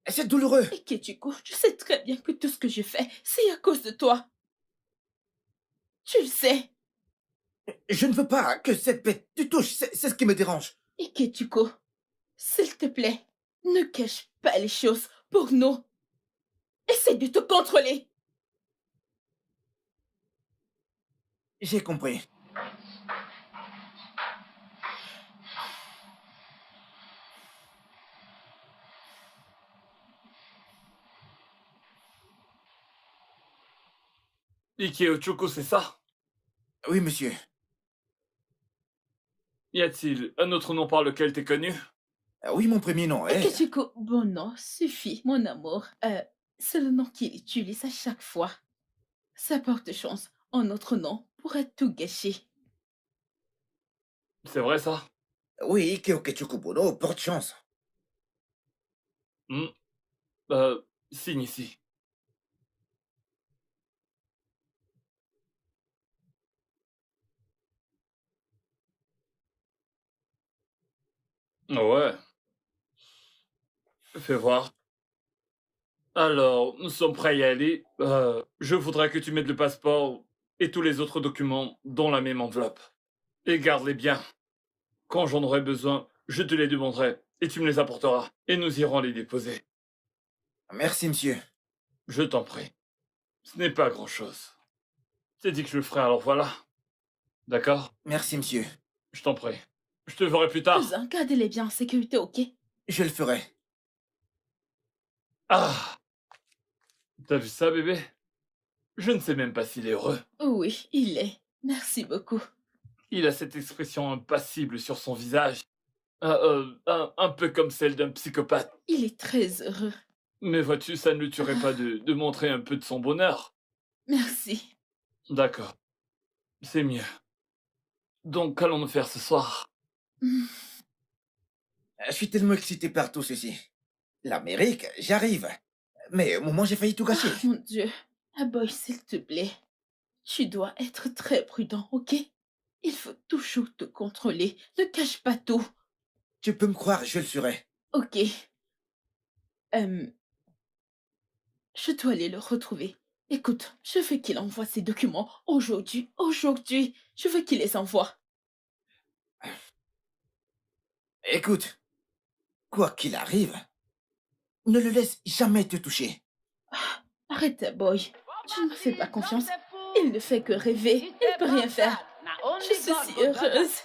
C'est douloureux. Et Ketsuko, je sais très bien que tout ce que je fais, c'est à cause de toi. Tu le sais. Je ne veux pas que cette bête te touche. C'est ce qui me dérange. Et Ketsuko, s'il te plaît, ne cache pas les choses pour nous. Essaie de te contrôler. J'ai compris. Ike Ochoko, c'est ça? Oui, monsieur. Y a-t-il un autre nom par lequel t'es connu? Oui, mon premier nom est... Ketsuko, bon nom, suffit, mon amour. C'est le nom qu'il utilise à chaque fois. Ça porte chance. En notre nom pourrait tout gâcher. C'est vrai, ça? Oui, Ikeo Ketsukubono porte chance. Signe ici. Ouais. Fais voir. Alors, nous sommes prêts à y aller. Je voudrais que tu mettes le passeport et tous les autres documents dans la même enveloppe. Et garde-les bien. Quand j'en aurai besoin, je te les demanderai et tu me les apporteras. Et nous irons les déposer. Merci, monsieur. Je t'en prie. Ce n'est pas grand-chose. C'est dit que je le ferai, alors voilà. D'accord? Merci, monsieur. Je t'en prie. Je te verrai plus tard. Cousin, gardez-les bien en sécurité, ok? Je le ferai. Ah! T'as vu ça, bébé? Je ne sais même pas s'il est heureux. Oui, il est. Merci beaucoup. Il a cette expression impassible sur son visage. Un peu comme celle d'un psychopathe. Il est très heureux. Mais vois-tu, ça ne le tuerait pas de montrer un peu de son bonheur. Merci. D'accord. C'est mieux. Donc, qu'allons-nous faire ce soir? Je suis tellement excité par tout ceci. L'Amérique, j'arrive. Mais au moment, j'ai failli tout gâcher. Oh, mon Dieu. Boy, s'il te plaît. Tu dois être très prudent, ok? Il faut toujours te contrôler. Ne cache pas tout. Tu peux me croire, je le serai. Ok. Je dois aller le retrouver. Écoute, je veux qu'il envoie ses documents aujourd'hui. Aujourd'hui. Je veux qu'il les envoie. Écoute, quoi qu'il arrive, ne le laisse jamais te toucher. Arrête, boy. Tu ne me fais pas confiance. Il ne fait que rêver. Il ne peut rien faire. Je suis si heureuse.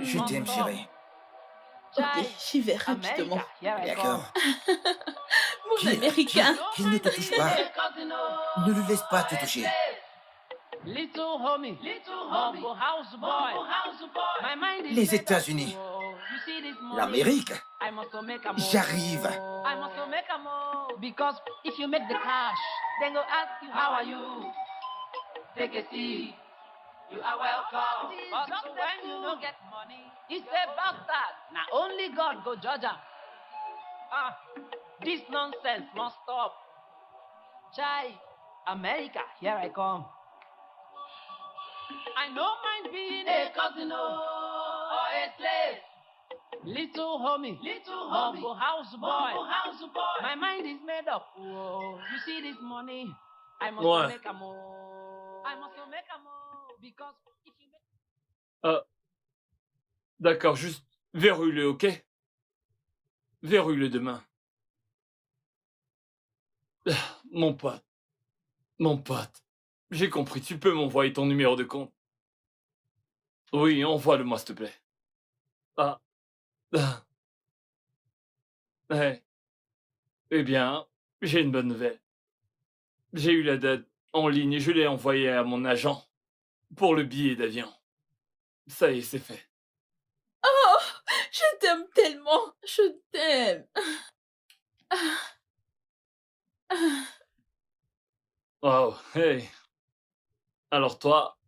Je t'aime, chérie. Ok, j'y vais rapidement. D'accord. Mon américain. Qu'il ne te touche pas. Ne le laisse pas te toucher. Little homie, humble house boy. My mind is Les made up. États-Unis. see this money, L'Amérique? I must make a move. J'arrive. I must make a move. Because if you make the cash, then go ask you, how are you? Take a seat. You are welcome. But when you don't get money, it's a bastard. Now only God go judge him. This nonsense must stop. Chai, America, here I come. I don't mind being a cousin or a slave. Little homie, humble house boy. My mind is made up. Whoa. You see this money? I must make a move. I must make a move because if you make... D'accord, juste verrouille-le, ok? Verrouille-le demain. Mon pote, j'ai compris, tu peux m'envoyer ton numéro de compte. Oui, envoie-le-moi, s'il te plaît. Ouais. Eh bien, j'ai une bonne nouvelle. J'ai eu la date en ligne et je l'ai envoyée à mon agent pour le billet d'avion. Ça y est, c'est fait. Oh, je t'aime tellement. Je t'aime. Wow, hey. Alors toi,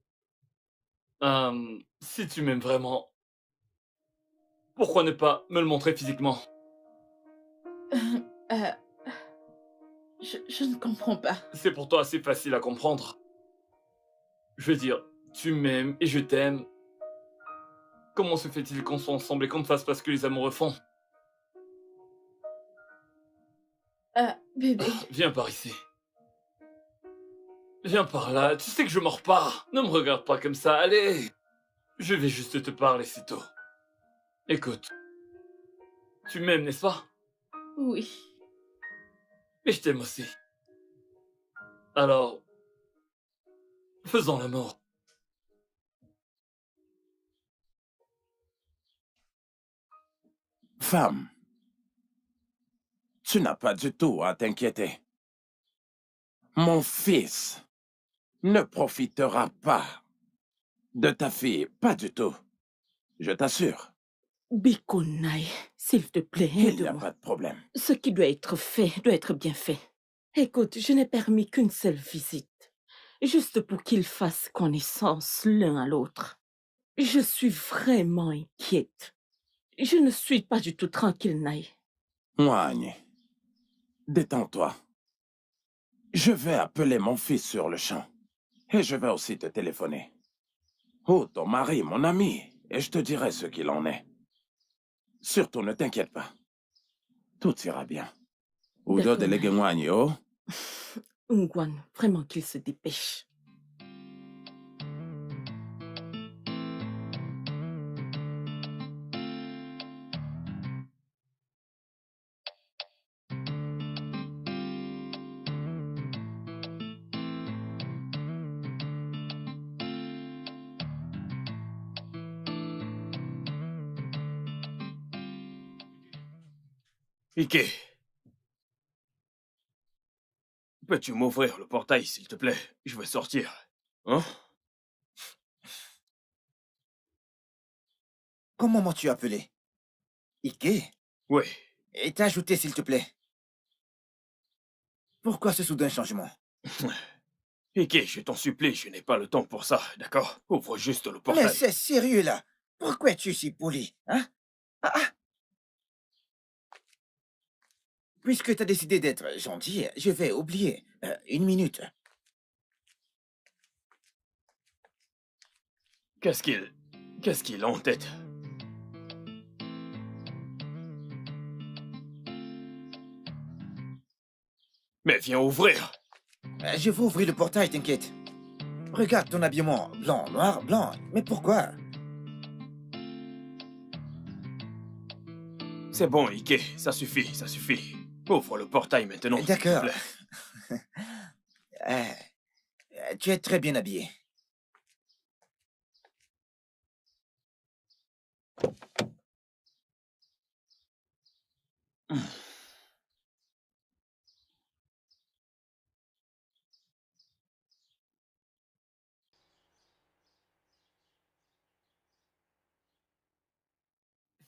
si tu m'aimes vraiment, pourquoi ne pas me le montrer physiquement? Je ne comprends pas. C'est pour toi assez facile à comprendre. Je veux dire, tu m'aimes et je t'aime. Comment se fait-il qu'on soit ensemble et qu'on ne fasse pas ce que les amoureux font? Bébé. Viens par ici. Viens par là, tu sais que je mords pas. Ne me regarde pas comme ça, allez. Je vais juste te parler, c'est tout. Écoute, tu m'aimes, n'est-ce pas? Oui. Et je t'aime aussi. Alors, faisons l'amour. Femme, tu n'as pas du tout à t'inquiéter. Mon fils ne profitera pas de ta fille, pas du tout. Je t'assure. Bikonai, s'il te plaît, Il n'y a aide-moi. pas de problème. Ce qui doit être fait doit être bien fait. Écoute, je n'ai permis qu'une seule visite, juste pour qu'ils fassent connaissance l'un à l'autre. Je suis vraiment inquiète. Je ne suis pas du tout tranquille, Naï. Moigne, détends-toi. Je vais appeler mon fils sur le champ. Et je vais aussi te téléphoner. Oh, ton mari, mon ami, et je te dirai ce qu'il en est. Surtout, ne t'inquiète pas. Tout ira bien. Udo de Leguemouagne, oh? Ngwan, vraiment qu'il se dépêche. Ike. Peux-tu m'ouvrir le portail, s'il te plaît? Je vais sortir. Hein? Comment m'as-tu appelé? Ike? Oui. Et t'as ajouté, s'il te plaît. Pourquoi ce soudain changement? Ike, je t'en supplie, je n'ai pas le temps pour ça, d'accord? Ouvre juste le portail. Mais c'est sérieux, là. Pourquoi es-tu si poli, hein? Puisque tu as décidé d'être gentil, je vais oublier. Une minute. Qu'est-ce qu'il a en tête? Mais viens ouvrir. Je vais ouvrir le portail, t'inquiète. Regarde ton habillement. Blanc, noir, blanc. Mais pourquoi? C'est bon, Ike, ça suffit, ça suffit. Ouvre le portail maintenant, s'il te D'accord. plaît. Tu es très bien habillé.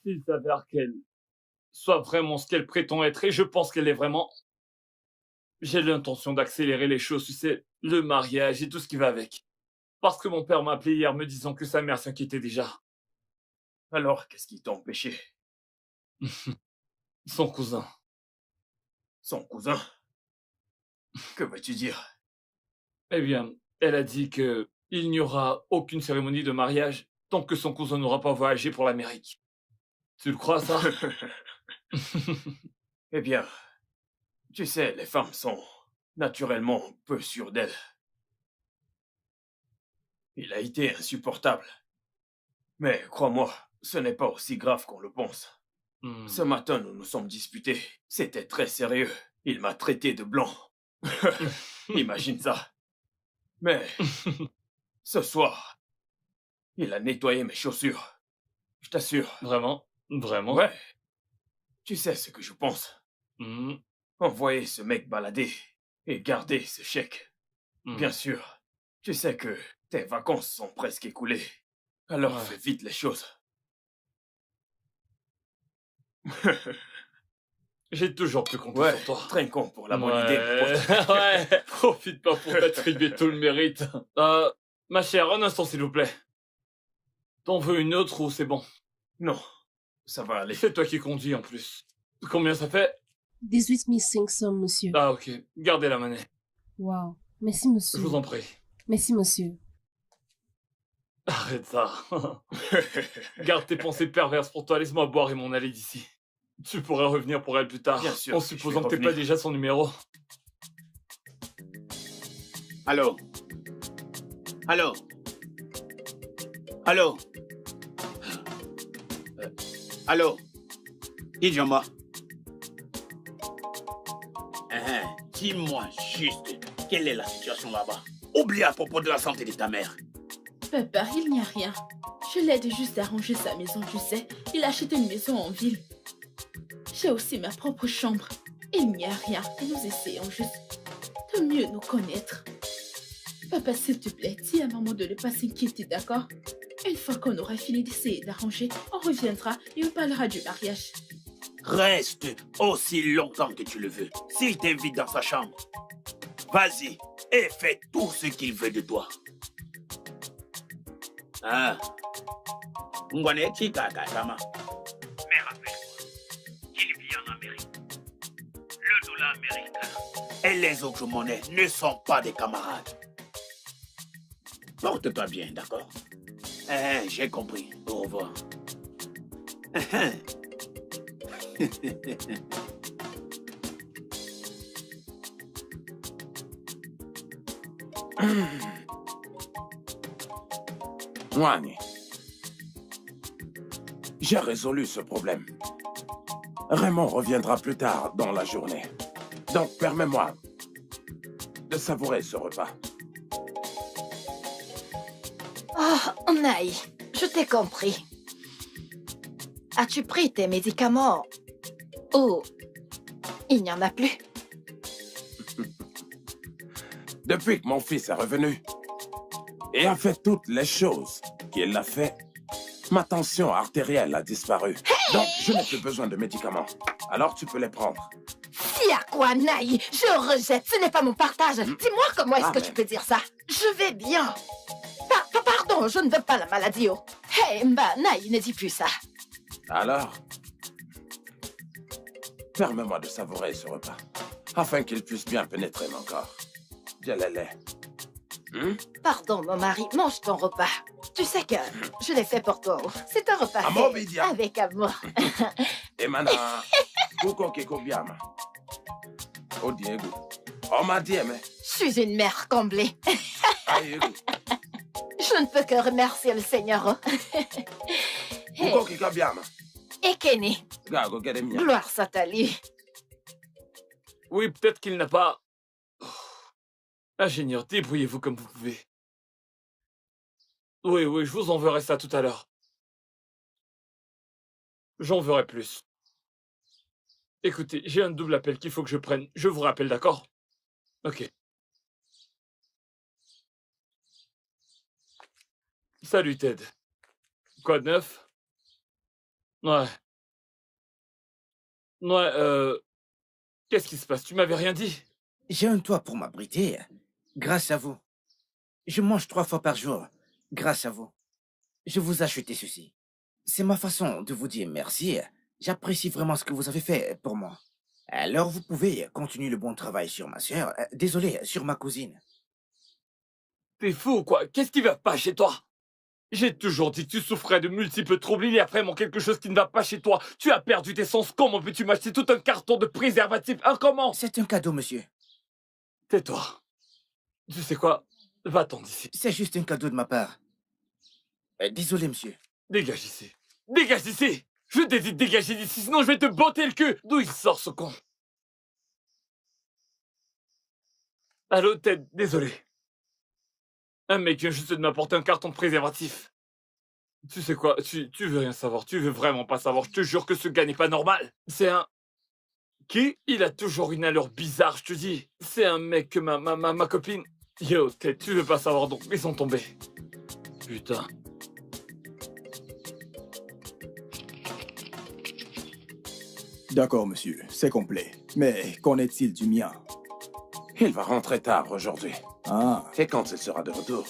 s'il s'avère qu'elle soit vraiment ce qu'elle prétend être, et je pense qu'elle est vraiment, j'ai l'intention d'accélérer les choses, tu sais, le mariage et tout ce qui va avec. Parce que mon père m'a appelé hier me disant que sa mère s'inquiétait déjà. Alors, qu'est-ce qui t'a empêché? Son cousin. Son cousin? Que veux-tu dire? Eh bien, elle a dit que il n'y aura aucune cérémonie de mariage tant que son cousin n'aura pas voyagé pour l'Amérique. Tu le crois, ça? Eh bien, tu sais, les femmes sont naturellement peu sûres d'elles. Il a été insupportable. Mais crois-moi, ce n'est pas aussi grave qu'on le pense. Ce matin, nous nous sommes disputés. C'était très sérieux. Il m'a traité de blanc. Imagine ça. Mais ce soir, il a nettoyé mes chaussures. Je t'assure. Vraiment? Vraiment? Ouais. Tu sais ce que je pense. Envoyer ce mec balader et garder ce chèque. Bien sûr. Tu sais que tes vacances sont presque écoulées. Alors fais vite les choses. J'ai toujours plus confiance en toi. Trinquons pour la bonne idée. Ouais, profite pas pour t'attribuer tout le mérite. Ma chère, un instant s'il vous plaît. T'en veux une autre ou c'est bon? Non, ça va aller. C'est toi qui conduis en plus. Combien ça fait? 18 500, monsieur. Ah ok, gardez la monnaie. Wow. Merci, monsieur. Je vous en prie. Merci, monsieur. Arrête ça. Garde tes pensées perverses pour toi, laisse-moi boire et m'en aller d'ici. Tu pourras revenir pour elle plus tard, bien sûr, en supposant que t'aies pas déjà son numéro. Allô? Allô? Allô? Allô? Idioma? Dis-moi juste, quelle est la situation là-bas? Oublie à propos de la santé de ta mère. Papa, il n'y a rien. Je l'aide juste à ranger sa maison, tu sais. Il a acheté une maison en ville. J'ai aussi ma propre chambre. Il n'y a rien et nous essayons juste de mieux nous connaître. Papa, s'il te plaît, dis à maman de ne pas s'inquiéter, d'accord? Une fois qu'on aura fini d'essayer d'arranger, on reviendra et on parlera du mariage. Reste aussi longtemps que tu le veux. S'il t'invite dans sa chambre, vas-y et fais tout ce qu'il veut de toi. Ah. Ngwaneti Kakatama. Mais rappelle-toi qu'il vit en Amérique. Le dollar américain et les autres monnaies ne sont pas des camarades. Porte-toi bien, d'accord? J'ai compris. Au revoir. Wani, j'ai résolu ce problème. Raymond reviendra plus tard dans la journée. Donc, permets-moi de savourer ce repas. Oh, Naï, je t'ai compris. As-tu pris tes médicaments? Oh, il n'y en a plus. Depuis que mon fils est revenu et a fait toutes les choses qu'il a fait, ma tension artérielle a disparu. Hey! Donc, je n'ai plus besoin de médicaments. Alors, tu peux les prendre. Si à quoi, Naï? Je rejette, ce n'est pas mon partage. Dis-moi comment est-ce que tu peux dire ça? Je vais bien. Pardon, je ne veux pas la maladie, oh. Hey, Naï, ne dis plus ça. Alors, permets-moi de savourer ce repas, afin qu'il puisse bien pénétrer mon corps. Djalala. Pardon, mon mari, mange ton repas. Tu sais que je l'ai fait pour toi. Oh. C'est un repas Amour, fait Bidia. avec amour. Emana, Kuko Kikobiama. Oh Diego. Oh ma Dieu, Je suis une mère comblée. Je ne peux que remercier le Seigneur. Kuko Kikobiama. Et Kenny. Gago Gedemia. Gloire soit à lui. Oui, peut-être qu'il n'a pas... Ingénieur, débrouillez-vous comme vous pouvez. Oui, je vous enverrai ça tout à l'heure. J'en verrai plus. Écoutez, j'ai un double appel qu'il faut que je prenne. Je vous rappelle, d'accord? Ok. Salut, Ted. Quoi de neuf? Ouais. Ouais, qu'est-ce qui se passe? Tu m'avais rien dit? J'ai un toit pour m'abriter. Grâce à vous. Je mange 3 fois par jour. Grâce à vous. Je vous ai acheté ceci. C'est ma façon de vous dire merci. J'apprécie vraiment ce que vous avez fait pour moi. Alors vous pouvez continuer le bon travail sur ma sœur. Désolé, sur ma cousine. T'es fou ou quoi? Qu'est-ce qui va pas chez toi? J'ai toujours dit que tu souffrais de multiples troubles. Il y a vraiment quelque chose qui ne va pas chez toi. Tu as perdu tes sens. Comment peux-tu m'acheter tout un carton de préservatifs? Comment? C'est un cadeau, monsieur. Tais-toi. Tu sais quoi? Va-t'en d'ici. C'est juste un cadeau de ma part. Désolé, monsieur. Dégage d'ici. Dégage d'ici! Je t'ai dit de dégager d'ici, sinon je vais te botter le cul! D'où il sort, ce con? Allô, Ted, désolé. Un mec vient juste de m'apporter un carton de préservatif. Tu sais quoi, tu veux rien savoir, tu veux vraiment pas savoir. Je te jure que ce gars n'est pas normal. C'est un... Qui? Il a toujours une allure bizarre, je te dis. C'est un mec que ma copine... Yo, Ted, tu veux pas savoir, donc ils sont tombés. Putain. D'accord, monsieur, c'est complet. Mais qu'en est-il du mien? Il va rentrer tard aujourd'hui. Ah, Et quand il sera de retour,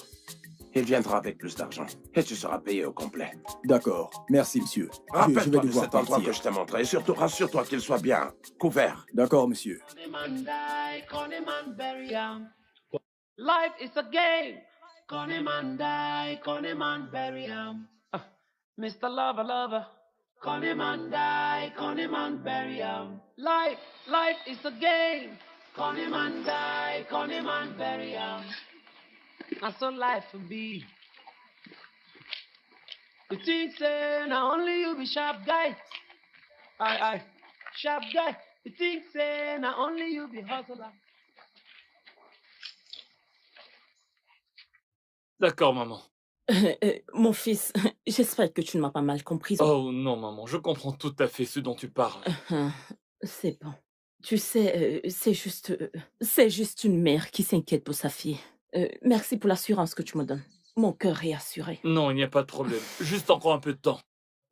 il viendra avec plus d'argent. Et tu seras payé au complet. d'accord. Merci, monsieur. Je vais Rappelle-toi de devoir cet endroit partir. que je t'ai montré. Et surtout, rassure-toi qu'il soit bien couvert. D'accord, monsieur. Life is a game. Connie man die, Connie man bury him. Mr. Lover, lover. Connie man die, Connie man bury him. Life is a game. Connie man die, Connie man bury him. And so life will be. You think say now only you be sharp guy. Aye, sharp guy. You think say now only you be hustler. D'accord, maman. Mon fils, j'espère que tu ne m'as pas mal comprise. Oh non, maman, je comprends tout à fait ce dont tu parles. C'est bon. Tu sais, c'est juste une mère qui s'inquiète pour sa fille. Merci pour l'assurance que tu me donnes. Mon cœur est assuré. Non, il n'y a pas de problème. Juste encore un peu de temps.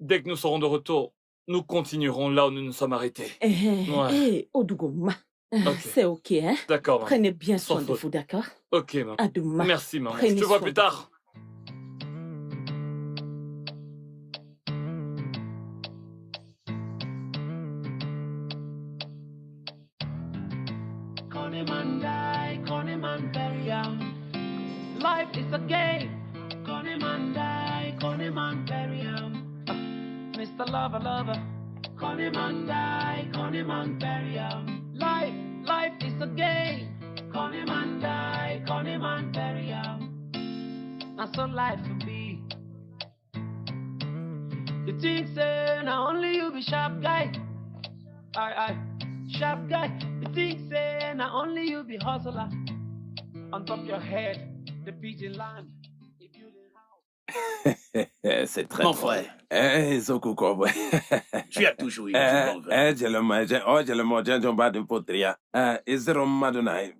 Dès que nous serons de retour, nous continuerons là où nous nous sommes arrêtés. Ouais. Odugouma. Ok. C'est ok, hein? D'accord, maman. Prenez bien Sans soin de faute. vous, d'accord? Ok, maman. Adouma. Merci, maman. Prenez Je te vois soin plus de tard. Connie man die, Connie man bury him. Life is a game. Connie man die, Connie man bury him. Mr. Lover, lover. Connie man die, Connie man bury him. Life is a game. Connie man die, Connie man bury him. And so life will be. You think say now only you be sharp guy. Aye, sharp guy. You think say now only you be hustler. On top your head, the beating land. C'est très Mon drôle. frère. Zokuko, ouais. Tu as toujours eu du bon vin. J'ai le mot, j'ai de potria. Zéro madonai.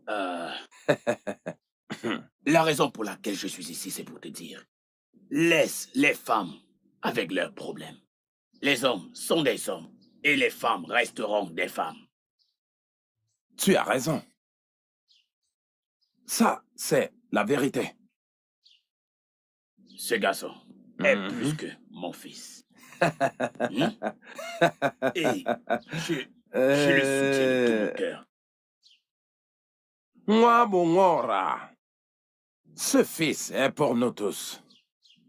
La raison pour laquelle je suis ici, c'est pour te dire. Laisse les femmes avec leurs problèmes. Les hommes sont des hommes et les femmes resteront des femmes. Tu as raison. Ça, c'est la vérité. Ce garçon est plus que mon fils. Et je le soutiens de tout mon cœur. Moi, Bongora. Ce fils est pour nous tous.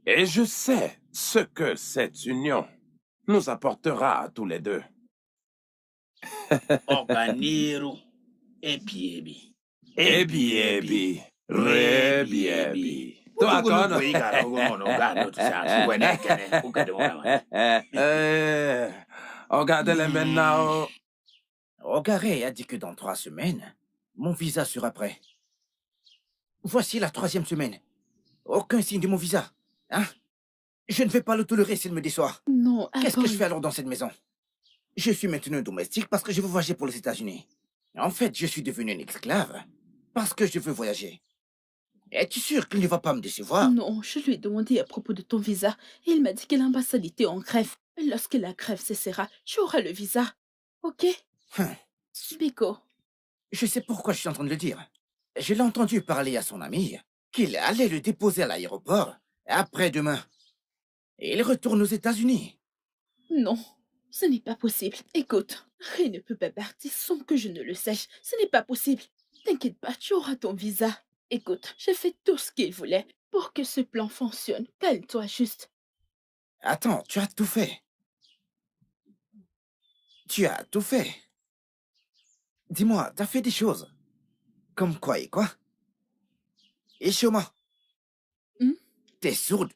Et je sais ce que cette union nous apportera à tous les deux. Organiro et Piebi. Ebi, Rebiebi. Toi, regardez-les maintenant. Ogaré a dit que dans 3 semaines, mon visa sera prêt. Voici la 3e semaine. Aucun signe de mon visa. Hein? Je ne vais pas le tolérer s'il me déçoit. Non, Qu'est-ce que je fais alors dans cette maison? Je suis maintenant domestique parce que je veux voyager pour les États-Unis. En fait, je suis devenu une esclave parce que je veux voyager. Es-tu sûr qu'il ne va pas me décevoir? Non, je lui ai demandé à propos de ton visa et il m'a dit que l'ambassade était en grève. Lorsque la grève cessera, tu auras le visa. Ok? Biko. Je sais pourquoi je suis en train de le dire. Je l'ai entendu parler à son ami qu'il allait le déposer à l'aéroport après-demain. Et il retourne aux États-Unis. Non, ce n'est pas possible. Écoute, Ray ne peut pas partir sans que je ne le sache. Ce n'est pas possible. T'inquiète pas, tu auras ton visa. Écoute, j'ai fait tout ce qu'il voulait pour que ce plan fonctionne. Calme-toi juste. Attends, tu as tout fait. Tu as tout fait. Dis-moi, t'as fait des choses. Comme quoi et quoi? Ishoma. T'es sourde.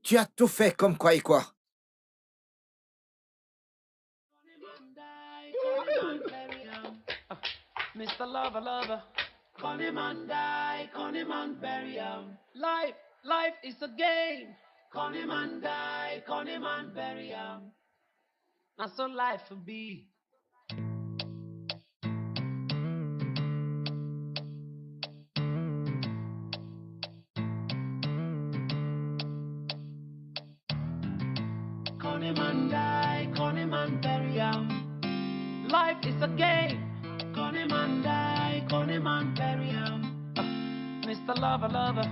Tu as tout fait comme quoi et quoi? Mr. Lover, lover, con him and die, con him and bury him. Life is a game. Con him and die, con him and bury him. That's so life will be. Con him and die, con him and bury him. Life is a game. Con him and die, con him and bury him. Mr. Lover, lover,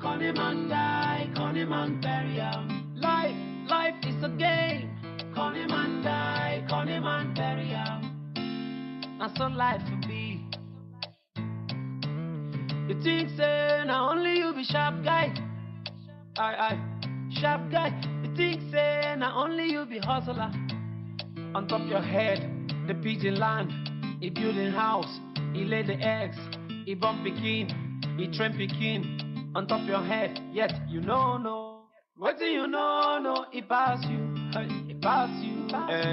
con him and die, con him and bury him. Life is a game. Con him and die, con him and bury him. That's so life will be. You think say now only you be sharp guy? Aye, sharp guy. You think say now only you be hustler? On top your head, the pigeon land. He building house, he lay the eggs, he bump pikin, he train pikin on top your head. Yet you know no, what do you know? No, he pass you, he pass you,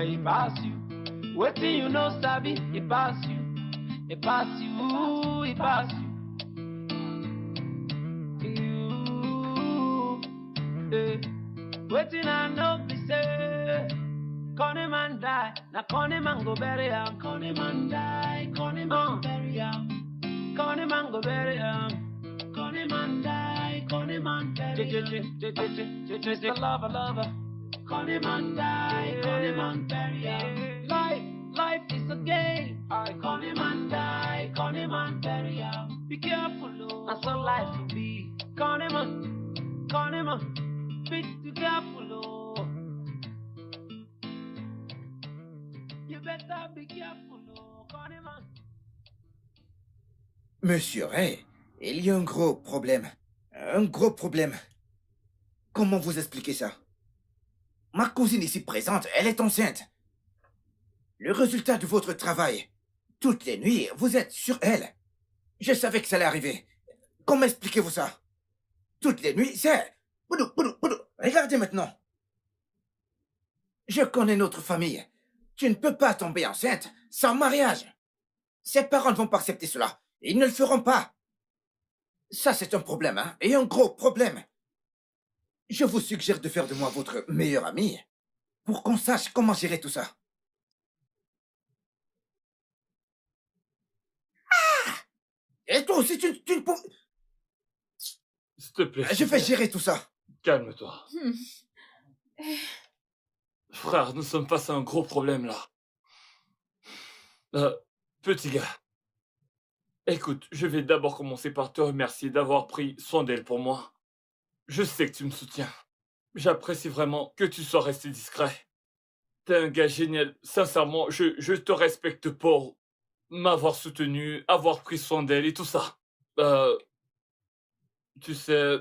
he pass you. What do you know, Sabi? He pass you, he pass you, he pass you. Waiting I know be say. Con him and die, now con him and go bury him. Con him and die, con him and bury him. Con him and go bury him. Con him and die, con him and bury him. Mr. Lover, lover. Con him and die, con him and bury him. Life is a game. Con him and die, con him and bury him. Be careful, oh, that's how life will be. Con him on, be careful, oh. Monsieur Ray, il y a un gros problème. Un gros problème. Comment vous expliquer ça? Ma cousine ici présente, elle est enceinte. Le résultat de votre travail. Toutes les nuits, vous êtes sur elle. Je savais que ça allait arriver. Comment expliquez-vous ça? Toutes les nuits, c'est... Boudou. Regardez maintenant. Je connais notre famille. Tu ne peux pas tomber enceinte sans mariage. Ses parents ne vont pas accepter cela. Ils ne le feront pas. Ça, c'est un problème, hein, et un gros problème. Je vous suggère de faire de moi votre meilleur ami pour qu'on sache comment gérer tout ça. Ah! Et toi aussi, tu ne peux... S'il te plaît. Je vais gérer tout ça. Calme-toi. Frère, nous sommes face à un gros problème, là. Petit gars. Écoute, je vais d'abord commencer par te remercier d'avoir pris soin d'elle pour moi. Je sais que tu me soutiens. J'apprécie vraiment que tu sois resté discret. T'es un gars génial. Sincèrement, je te respecte pour m'avoir soutenu, avoir pris soin d'elle et tout ça. Tu sais,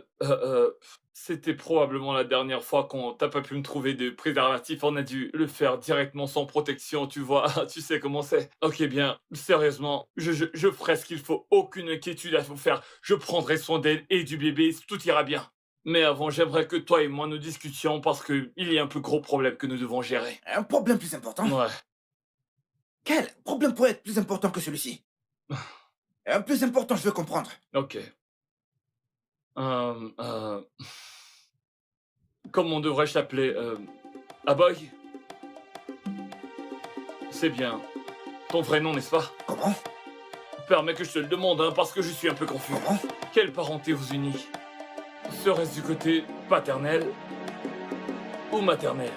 c'était probablement la dernière fois qu'on t'as pas pu me trouver de préservatif. On a dû le faire directement sans protection, tu vois. Tu sais comment c'est. Ok, bien, sérieusement, je ferai ce qu'il faut. Aucune inquiétude à vous faire. Je prendrai soin d'elle et du bébé, tout ira bien. Mais avant, j'aimerais que toi et moi nous discutions parce qu'il y a un plus gros problème que nous devons gérer. Un problème plus important? Ouais. Quel problème pourrait être plus important que celui-ci? Un plus important, je veux comprendre. Ok. Comment devrais-je t'appeler? Aboy? C'est bien. Ton vrai nom, n'est-ce pas? Comment? Permets que je te le demande, hein, parce que je suis un peu confus. Comment? Quelle parenté vous unit? Serait-ce du côté paternel? ou maternelle?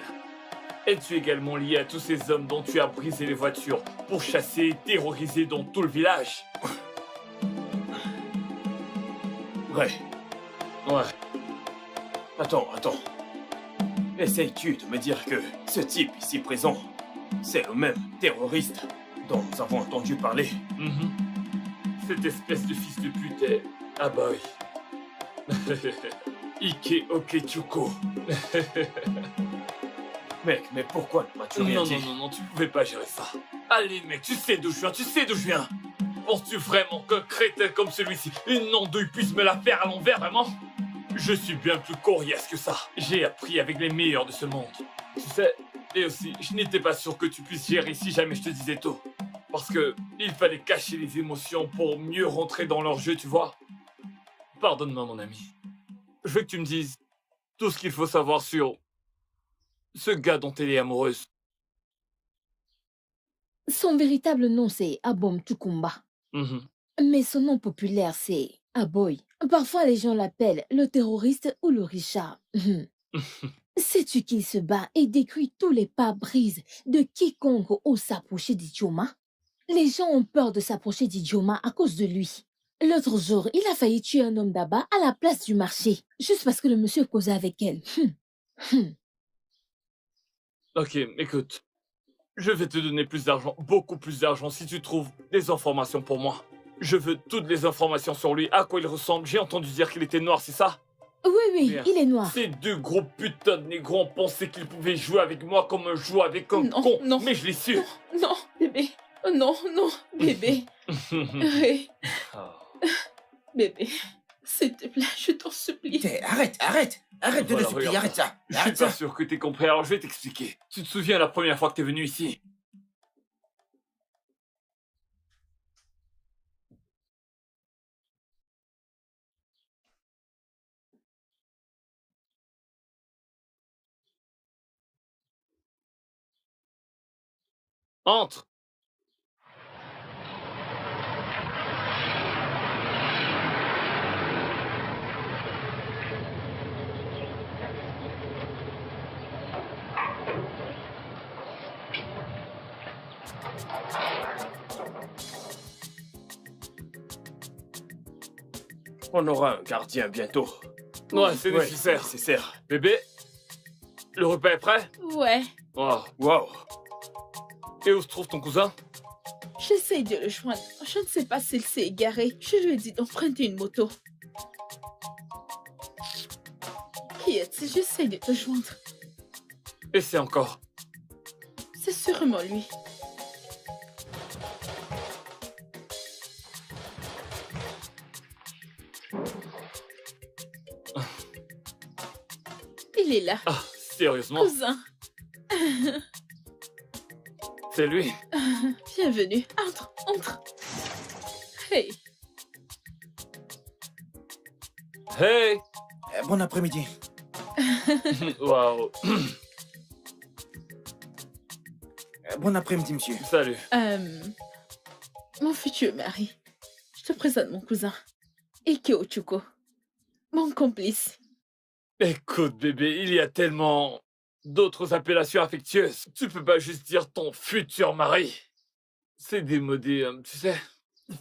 Es-tu également lié à tous ces hommes dont tu as brisé les voitures pour chasser et terroriser dans tout le village? Ray, Ouais. attends. Essayes-tu de me dire que ce type ici présent, c'est le même terroriste dont nous avons entendu parler? Mhm. Cette espèce de fils de pute est... Ah bah oui. Ike Okechuko. Mec, mais pourquoi ne m'as-tu rien dit? Non, tu pouvais pas gérer ça. Allez mec, tu sais d'où je viens. Penses-tu vraiment qu'un crétin comme celui-ci, une non-douille puisse me la faire à l'envers, vraiment? Je suis bien plus coriace que ça. J'ai appris avec les meilleurs de ce monde. Tu sais, et aussi, je n'étais pas sûr que tu puisses gérer si jamais je te disais tôt. Parce que il fallait cacher les émotions pour mieux rentrer dans leur jeu, tu vois. Pardonne-moi, mon ami. Je veux que tu me dises tout ce qu'il faut savoir sur ce gars dont elle est amoureuse. Son véritable nom, c'est Abom Tukumba. Mhm. Mais son nom populaire, c'est Aboy. Parfois, les gens l'appellent le terroriste ou le Richard. Sais-tu qu'il se bat et détruit tous les pare-brises de quiconque ose s'approcher d'Idioma? Les gens ont peur de s'approcher d'Idioma à cause de lui. L'autre jour, il a failli tuer un homme d'Aba à la place du marché, juste parce que le monsieur causait avec elle. Ok, écoute. Je vais te donner plus d'argent, beaucoup plus d'argent, si tu trouves des informations pour moi. Je veux toutes les informations sur lui, à quoi il ressemble. J'ai entendu dire qu'il était noir, c'est ça? Oui, Bien. il est noir. Ces deux gros putains de négros ont pensé qu'ils pouvaient jouer avec moi comme un joueur avec un con, mais je l'ai su. Non, bébé. Oh, non, bébé. Ray. Bébé, s'il te plaît, je t'en supplie. Arrête de le supplier, arrête ça. Je suis pas sûr que t'aies compris, alors je vais t'expliquer. Tu te souviens la première fois que t'es venu ici? Entre! On aura un gardien bientôt. Ouais, c'est Ouais, nécessaire. c'est nécessaire. Bébé, le repas est prêt? Ouais, Wow. Et où se trouve ton cousin? j'essaye de le joindre. Je ne sais pas s'il s'est égaré. Je lui ai dit d'emprunter une moto. Qui est-il? J'essaye de te joindre. Et c'est encore. C'est sûrement lui. Il est là. Ah, sérieusement? Cousin. C'est lui. Bienvenue. Entre. Hey. Hey! Bon après-midi. Waouh. Bon après-midi, monsieur. Salut. Mon futur mari. Je te présente mon cousin. Ike Ochuko. Mon complice. Écoute, bébé, il y a tellement d'autres appellations affectueuses. Tu peux pas juste dire ton futur mari. C'est démodé, tu sais.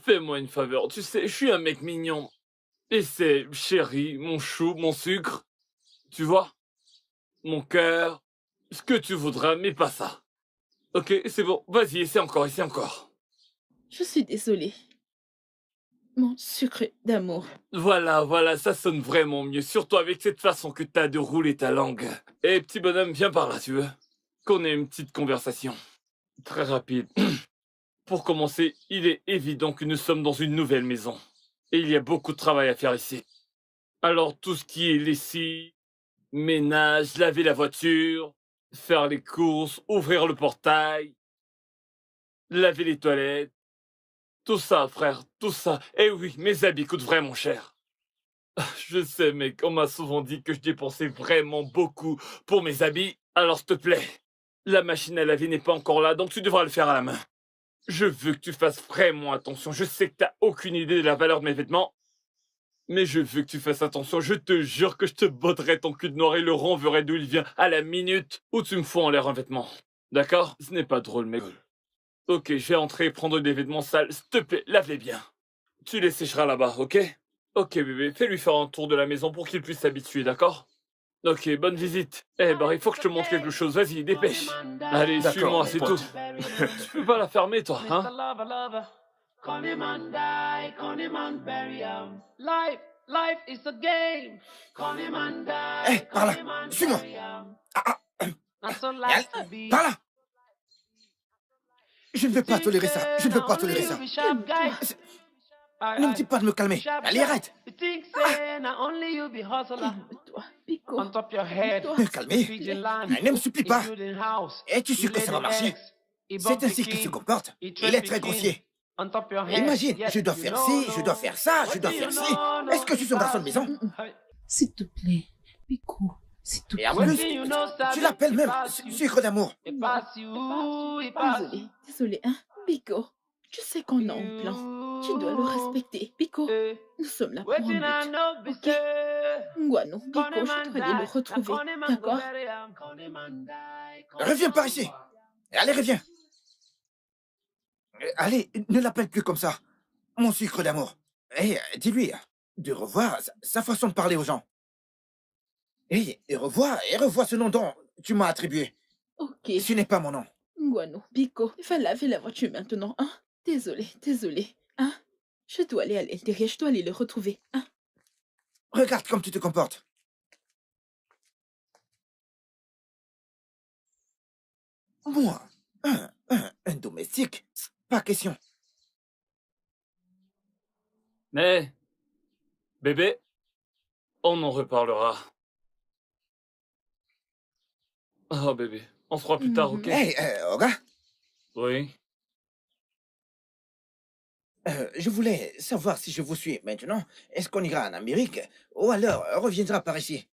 Fais-moi une faveur, tu sais, je suis un mec mignon. Et c'est chéri, mon chou, mon sucre. Tu vois? Mon cœur. Ce que tu voudras, mais pas ça. Ok, c'est bon. Vas-y, essaie encore. Je suis désolée. Mon sucre d'amour. Voilà, ça sonne vraiment mieux. Surtout avec cette façon que t'as de rouler ta langue. Eh, petit bonhomme, viens par là, tu veux? Qu'on ait une petite conversation. Très rapide. Pour commencer, il est évident que nous sommes dans une nouvelle maison. Et il y a beaucoup de travail à faire ici. Alors, tout ce qui est lessive, ménage, laver la voiture, faire les courses, ouvrir le portail, laver les toilettes, tout ça, frère, tout ça. Eh oui, mes habits coûtent vraiment cher. Je sais, mec, on m'a souvent dit que je dépensais vraiment beaucoup pour mes habits. Alors, s'il te plaît, la machine à laver n'est pas encore là, donc tu devras le faire à la main. Je veux que tu fasses vraiment attention. Je sais que t'as aucune idée de la valeur de mes vêtements, Mais je veux que tu fasses attention, je te jure que je te botterai ton cul de noir et le renverrai d'où il vient à la minute où tu me fous en l'air un vêtement. D'accord? Ce n'est pas drôle, mais... Ok, je vais entrer et prendre des vêtements sales. S'il te plaît, lave-les bien. Tu les sécheras là-bas, ok? Ok, bébé, fais-lui faire un tour de la maison pour qu'il puisse s'habituer, d'accord? Ok, bonne visite. Eh ben, il faut que je te montre quelque chose. Vas-y, dépêche. Allez, suis-moi, c'est tout. Tu peux pas la fermer, toi, hein? Life is a game. Hé, par là, suis-moi. Par là. Je ne vais pas tolérer ça. Je ne veux pas tolérer ça. Ne me dis pas de me calmer. Allez, arrête. Calme-toi, Pico. Me calmer? Ne me supplie pas. Es-tu sûr que ça va marcher? C'est ainsi qu'il se comporte. Il est très grossier. Imagine, je dois faire ci, je dois faire ça, je dois faire ci. Est-ce que je suis son garçon de maison? S'il te plaît, Pico, s'il te plaît. Et en plus, tu l'appelles même sucre d'amour. Désolé, hein, Pico. Je sais qu'on a un plan. Tu dois le respecter, Pico. Nous sommes là pour un but, ok? Ngwano, Pico, je dois aller le retrouver, d'accord? Reviens par ici. Allez, reviens. Allez, ne l'appelle plus comme ça. Mon sucre d'amour. Et dis-lui de revoir sa façon de parler aux gens. Et revois ce nom dont tu m'as attribué. Ok. Ce n'est pas mon nom. Ngwano, Pico, il va laver la voiture maintenant, hein? Désolé, hein? Je dois aller à l'intérieur, je dois aller le retrouver, hein? Regarde comme tu te comportes. Moi, un domestique, pas question. Mais, bébé, on en reparlera. Oh, bébé, on se fera plus tard, ok? Hey, Oga? Oui? Je voulais savoir si je vous suis maintenant. Est-ce qu'on ira en Amérique ou alors reviendra par ici?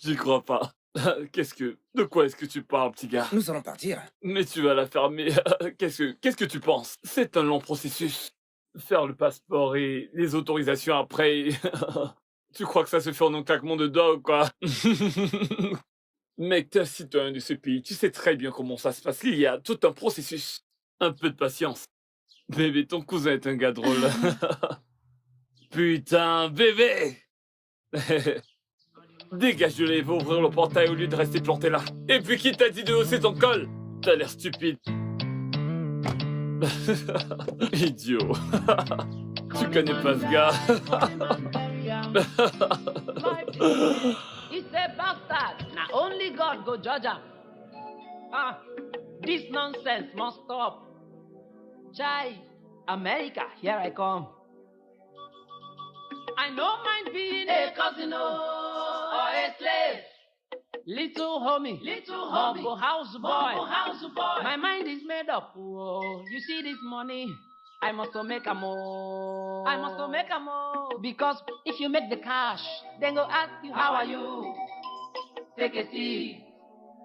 J'y crois pas. De quoi est-ce que tu parles, petit gars? Nous allons partir. Mais tu vas la fermer. Qu'est-ce que tu penses? C'est un long processus. Faire le passeport et les autorisations après. Tu crois que ça se fait en un claquement de doigts ou quoi? Mec, t'es un citoyen de ce pays. Tu sais très bien comment ça se passe. Il y a tout un processus. Un peu de patience. Bébé, ton cousin est un gars drôle. Putain, bébé! Dégage de là et va ouvrir le portail au lieu de rester planté là. Et puis qui t'a dit de hausser ton col? T'as l'air stupide. Idiot. Tu connais pas ce gars. It's a bastard. Now only God go judge him. This nonsense must stop. Chai, America, here I come. I don't mind being a cousin or a slave. Little homie, humble house boy. My mind is made up. Oh, you see this money? I must make a more. Because if you make the cash, then go ask you, how are you? Take a seat.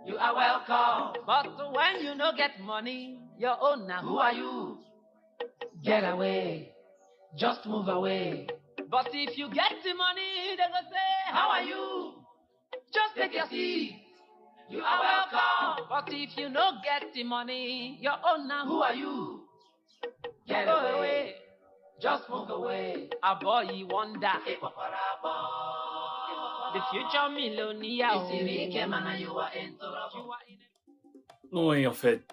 You are welcome. But when you no get money, your own now, who are you? Get away. Just move away. But if you get the money, they go say, how are you? Just take a seat. You are welcome. But if you no get the money, your own now, who are you? Get away. Just move away. A boy wonder. The future millionaire. Oui, en fait.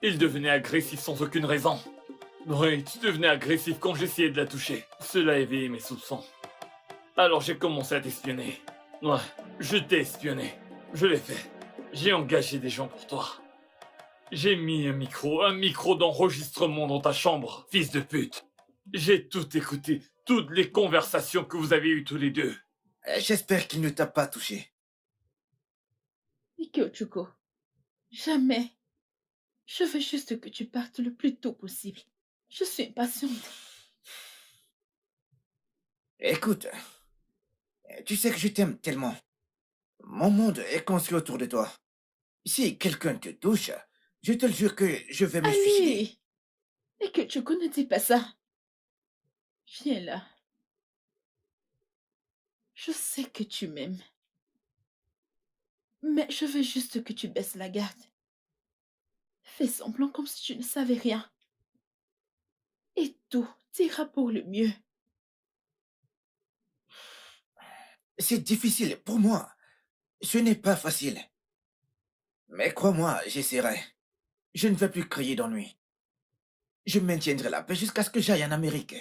Il devenait agressif sans aucune raison. Oui, tu devenais agressif quand j'essayais de la toucher. Cela éveillait mes soupçons. Alors j'ai commencé à t'espionner. Ouais, je t'ai espionné. Je l'ai fait. J'ai engagé des gens pour toi. J'ai mis un micro d'enregistrement dans ta chambre, fils de pute. J'ai tout écouté, toutes les conversations que vous avez eues tous les deux. J'espère qu'il ne t'a pas touché. Ikyo-chuko, jamais. Je veux juste que tu partes le plus tôt possible. Je suis impatiente. Écoute, tu sais que je t'aime tellement. Mon monde est construit autour de toi. Si quelqu'un te touche, je te le jure que je vais me suicider. Ikyo-chuko, ne dis pas ça. Viens là. Je sais que tu m'aimes. Mais je veux juste que tu baisses la garde. Fais semblant comme si tu ne savais rien. Et tout ira pour le mieux. C'est difficile pour moi. Ce n'est pas facile. Mais crois-moi, j'essaierai. Je ne vais plus crier d'ennui. Je maintiendrai la paix jusqu'à ce que j'aille en Amérique.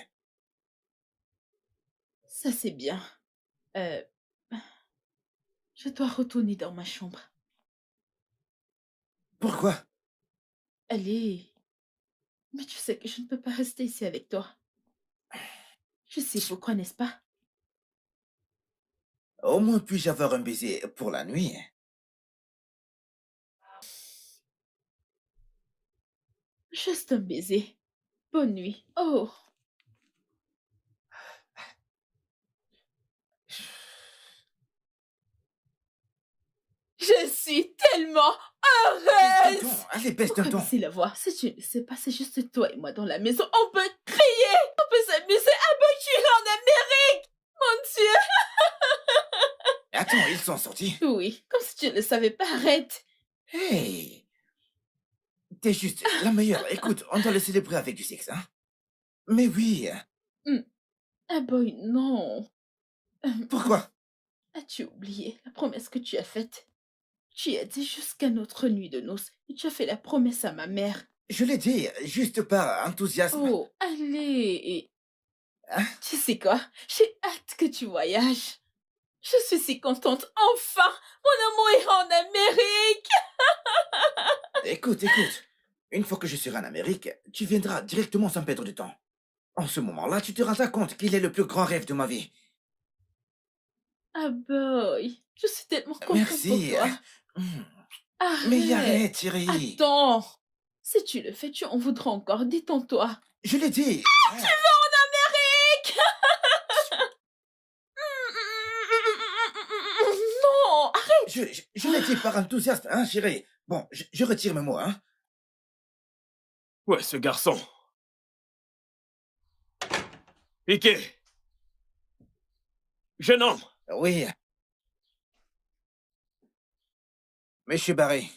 Ça, c'est bien. Je dois retourner dans ma chambre. Pourquoi? Allez. Mais tu sais que je ne peux pas rester ici avec toi. Je sais pourquoi, n'est-ce pas? Au moins puis-je avoir un baiser pour la nuit. Juste un baiser. Bonne nuit. Oh. Je suis tellement heureuse! Allez, baisse d'un ton. Baisser la voix. Si tu ne sais pas, c'est juste toi et moi dans la maison. On peut crier! On peut s'amuser! Aventurer en Amérique! Mon Dieu! Attends, ils sont sortis. Oui, comme si tu ne le savais pas. Arrête! Hey! T'es juste la meilleure. Écoute, on doit le célébrer avec du sexe, hein? Mais oui. Ah boy, non. Pourquoi? As-tu oublié la promesse que tu as faite? Tu as dit jusqu'à notre nuit de noces et tu as fait la promesse à ma mère. Je l'ai dit, juste par enthousiasme. Oh, allez. Hein? Tu sais quoi? J'ai hâte que tu voyages. Je suis si contente. Enfin, mon amour ira en Amérique. Écoute. Une fois que je serai en Amérique, tu viendras directement sans perdre de temps. En ce moment-là, tu te rendras compte qu'il est le plus grand rêve de ma vie. Ah boy, je suis tellement contente Merci. pour toi. Arrête. Mais arrête, Thierry. Attends. Si tu le fais, tu en voudras encore. Détends-toi. Je l'ai dit. Tu vas en Amérique? Non, arrête. Je l'ai dit par enthousiasme, hein, chérie. Bon, je retire mes mots, hein. Où est ce garçon? Piqué! Jeune homme! Oui. Monsieur Barré,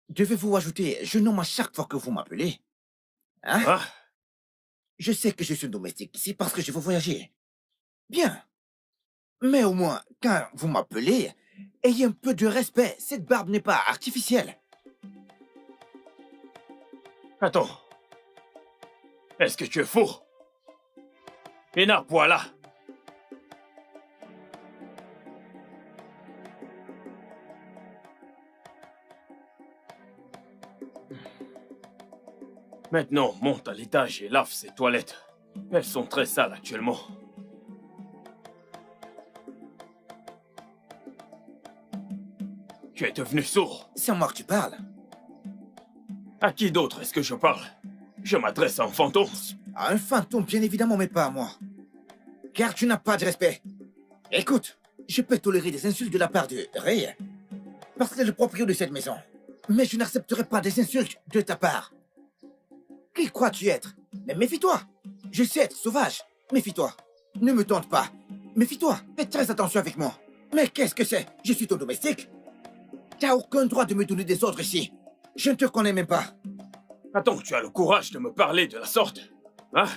devez-vous ajouter je nomme à chaque fois que vous m'appelez? Hein? Ah. Je sais que je suis domestique ici parce que je veux voyager. Bien. Mais au moins, quand vous m'appelez, ayez un peu de respect. Cette barbe n'est pas artificielle. Attends. Est-ce que tu es fou? Ina, voilà. Maintenant, monte à l'étage et lave ces toilettes. Elles sont très sales actuellement. Tu es devenu sourd. C'est à moi que tu parles. À qui d'autre est-ce que je parle? Je m'adresse à un fantôme. À un fantôme, bien évidemment, mais pas à moi. Car tu n'as pas de respect. Écoute, je peux tolérer des insultes de la part de Ray, parce qu'il est le propriétaire de cette maison. Mais je n'accepterai pas des insultes de ta part. Qui crois-tu être? Mais méfie-toi. Je sais être sauvage. Méfie-toi. Ne me tente pas. Méfie-toi. Fais très attention avec moi. Mais qu'est-ce que c'est? Je suis ton domestique. T'as aucun droit de me donner des ordres ici. Je ne te connais même pas. Attends, tu as le courage de me parler de la sorte? Hein?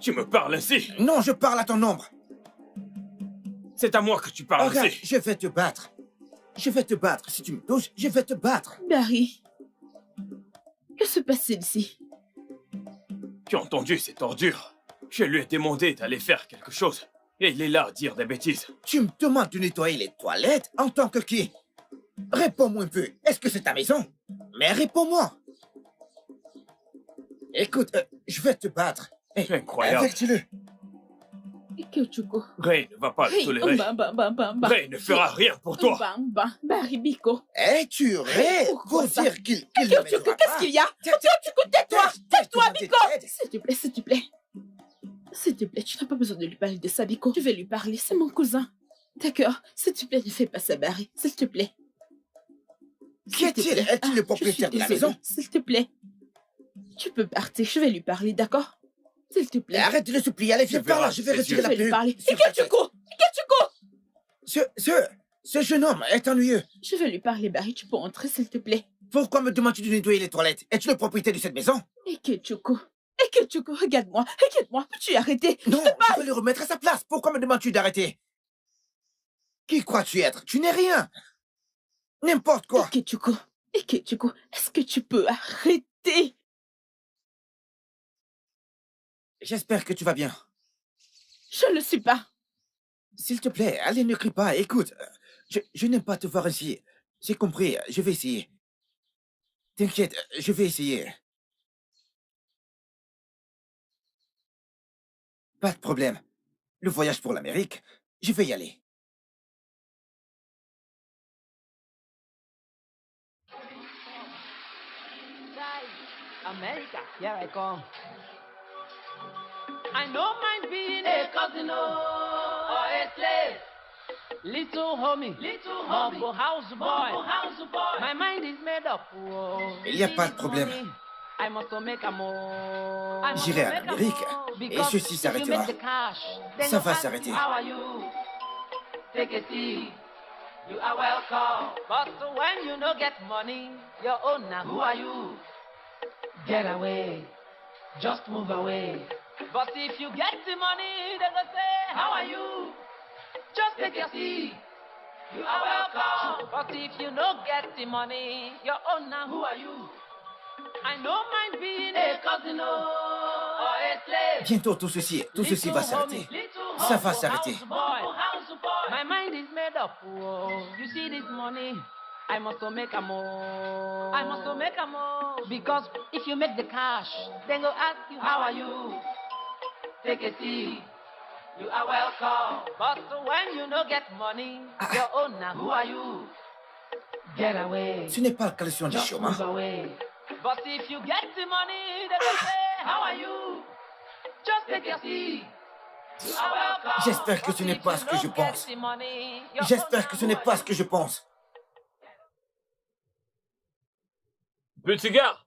Tu me parles ainsi? Non, je parle à ton ombre. C'est à moi que tu parles Regarde, ainsi. je vais te battre. Je vais te battre. Si tu me touches, je vais te battre. Barry, que se passe-t-il ici? Tu as entendu cette ordure? Je lui ai demandé d'aller faire quelque chose. Et il est là à dire des bêtises. Tu me demandes de nettoyer les toilettes en tant que qui? Réponds-moi un peu. Est-ce que c'est ta maison? Mais réponds-moi. Écoute, je vais te battre. C'est incroyable. Avertis-le. Ray ne va pas le tolérer. Ray ne fera rien pour toi. Barry Biko. Es-tu Ray pour dire qu'il ne m'aidera pas? Qu'est-ce qu'il y a? Tais-toi! Tais-toi, Biko! S'il te plaît, s'il te plaît. S'il te plaît, tu n'as pas besoin de lui parler de ça, Biko. Je vais lui parler, c'est mon cousin. D'accord, s'il te plaît, ne fais pas ça, Barry. S'il te plaît. Est-il le propriétaire de la maison? S'il te plaît. Tu peux partir, je vais lui parler, d'accord? S'il te plaît. Arrête de le supplier. Allez, viens par là. Je vais retirer la Je vais lui plume. parler. Ikechukwu! Ce jeune homme est ennuyeux. Je vais lui parler, Barry. Tu peux entrer, s'il te plaît. Pourquoi me demandes-tu de nettoyer les toilettes? Es-tu le propriétaire de cette maison? Ikechukwu, regarde-moi. Regarde-moi. Peux-tu arrêter? Non, je vais le remettre à sa place. Pourquoi me demandes-tu d'arrêter? Qui crois-tu être? Tu n'es rien. N'importe quoi. Ikechukwu, est-ce que tu peux arrêter? J'espère que tu vas bien. Je ne le suis pas. S'il te plaît, allez, ne crie pas. Écoute, je n'aime pas te voir ainsi. J'ai compris, je vais essayer. T'inquiète, je vais essayer. Pas de problème. Le voyage pour l'Amérique, je vais y aller. America, here I come. I don't mind being a cousin or a slave. Little homie, humble house boy. My mind is made up. Il n'y a pas de problème. I must make a more. J'irai en Amérique et ceci s'arrêtera. Ça va s'arrêter. How are you? Take a seat. You are welcome. But when you no get money, your own now. Who are you? Get away. Just move away. But if you get the money, they go say, how are you? Just take a seat. You are welcome. But if you don't get the money, your own now, who are you? I don't mind being a cousin or a slave. Bientôt tout ceci va s'arrêter. Ça va s'arrêter. My mind is made up. You see this money, I must make a more. I must make a more. Because if you make the cash, then go ask you, how are you? Take a seat. You are welcome. But when you don't get money, your own now, who are you? Get away. Ce n'est pas la question du Just chômage. move away. But if you get the money, they will say, how are you? Just take a seat. You are welcome. J'espère que ce n'est pas ce que je pense. J'espère que ce n'est pas ce que je pense. Petit gars!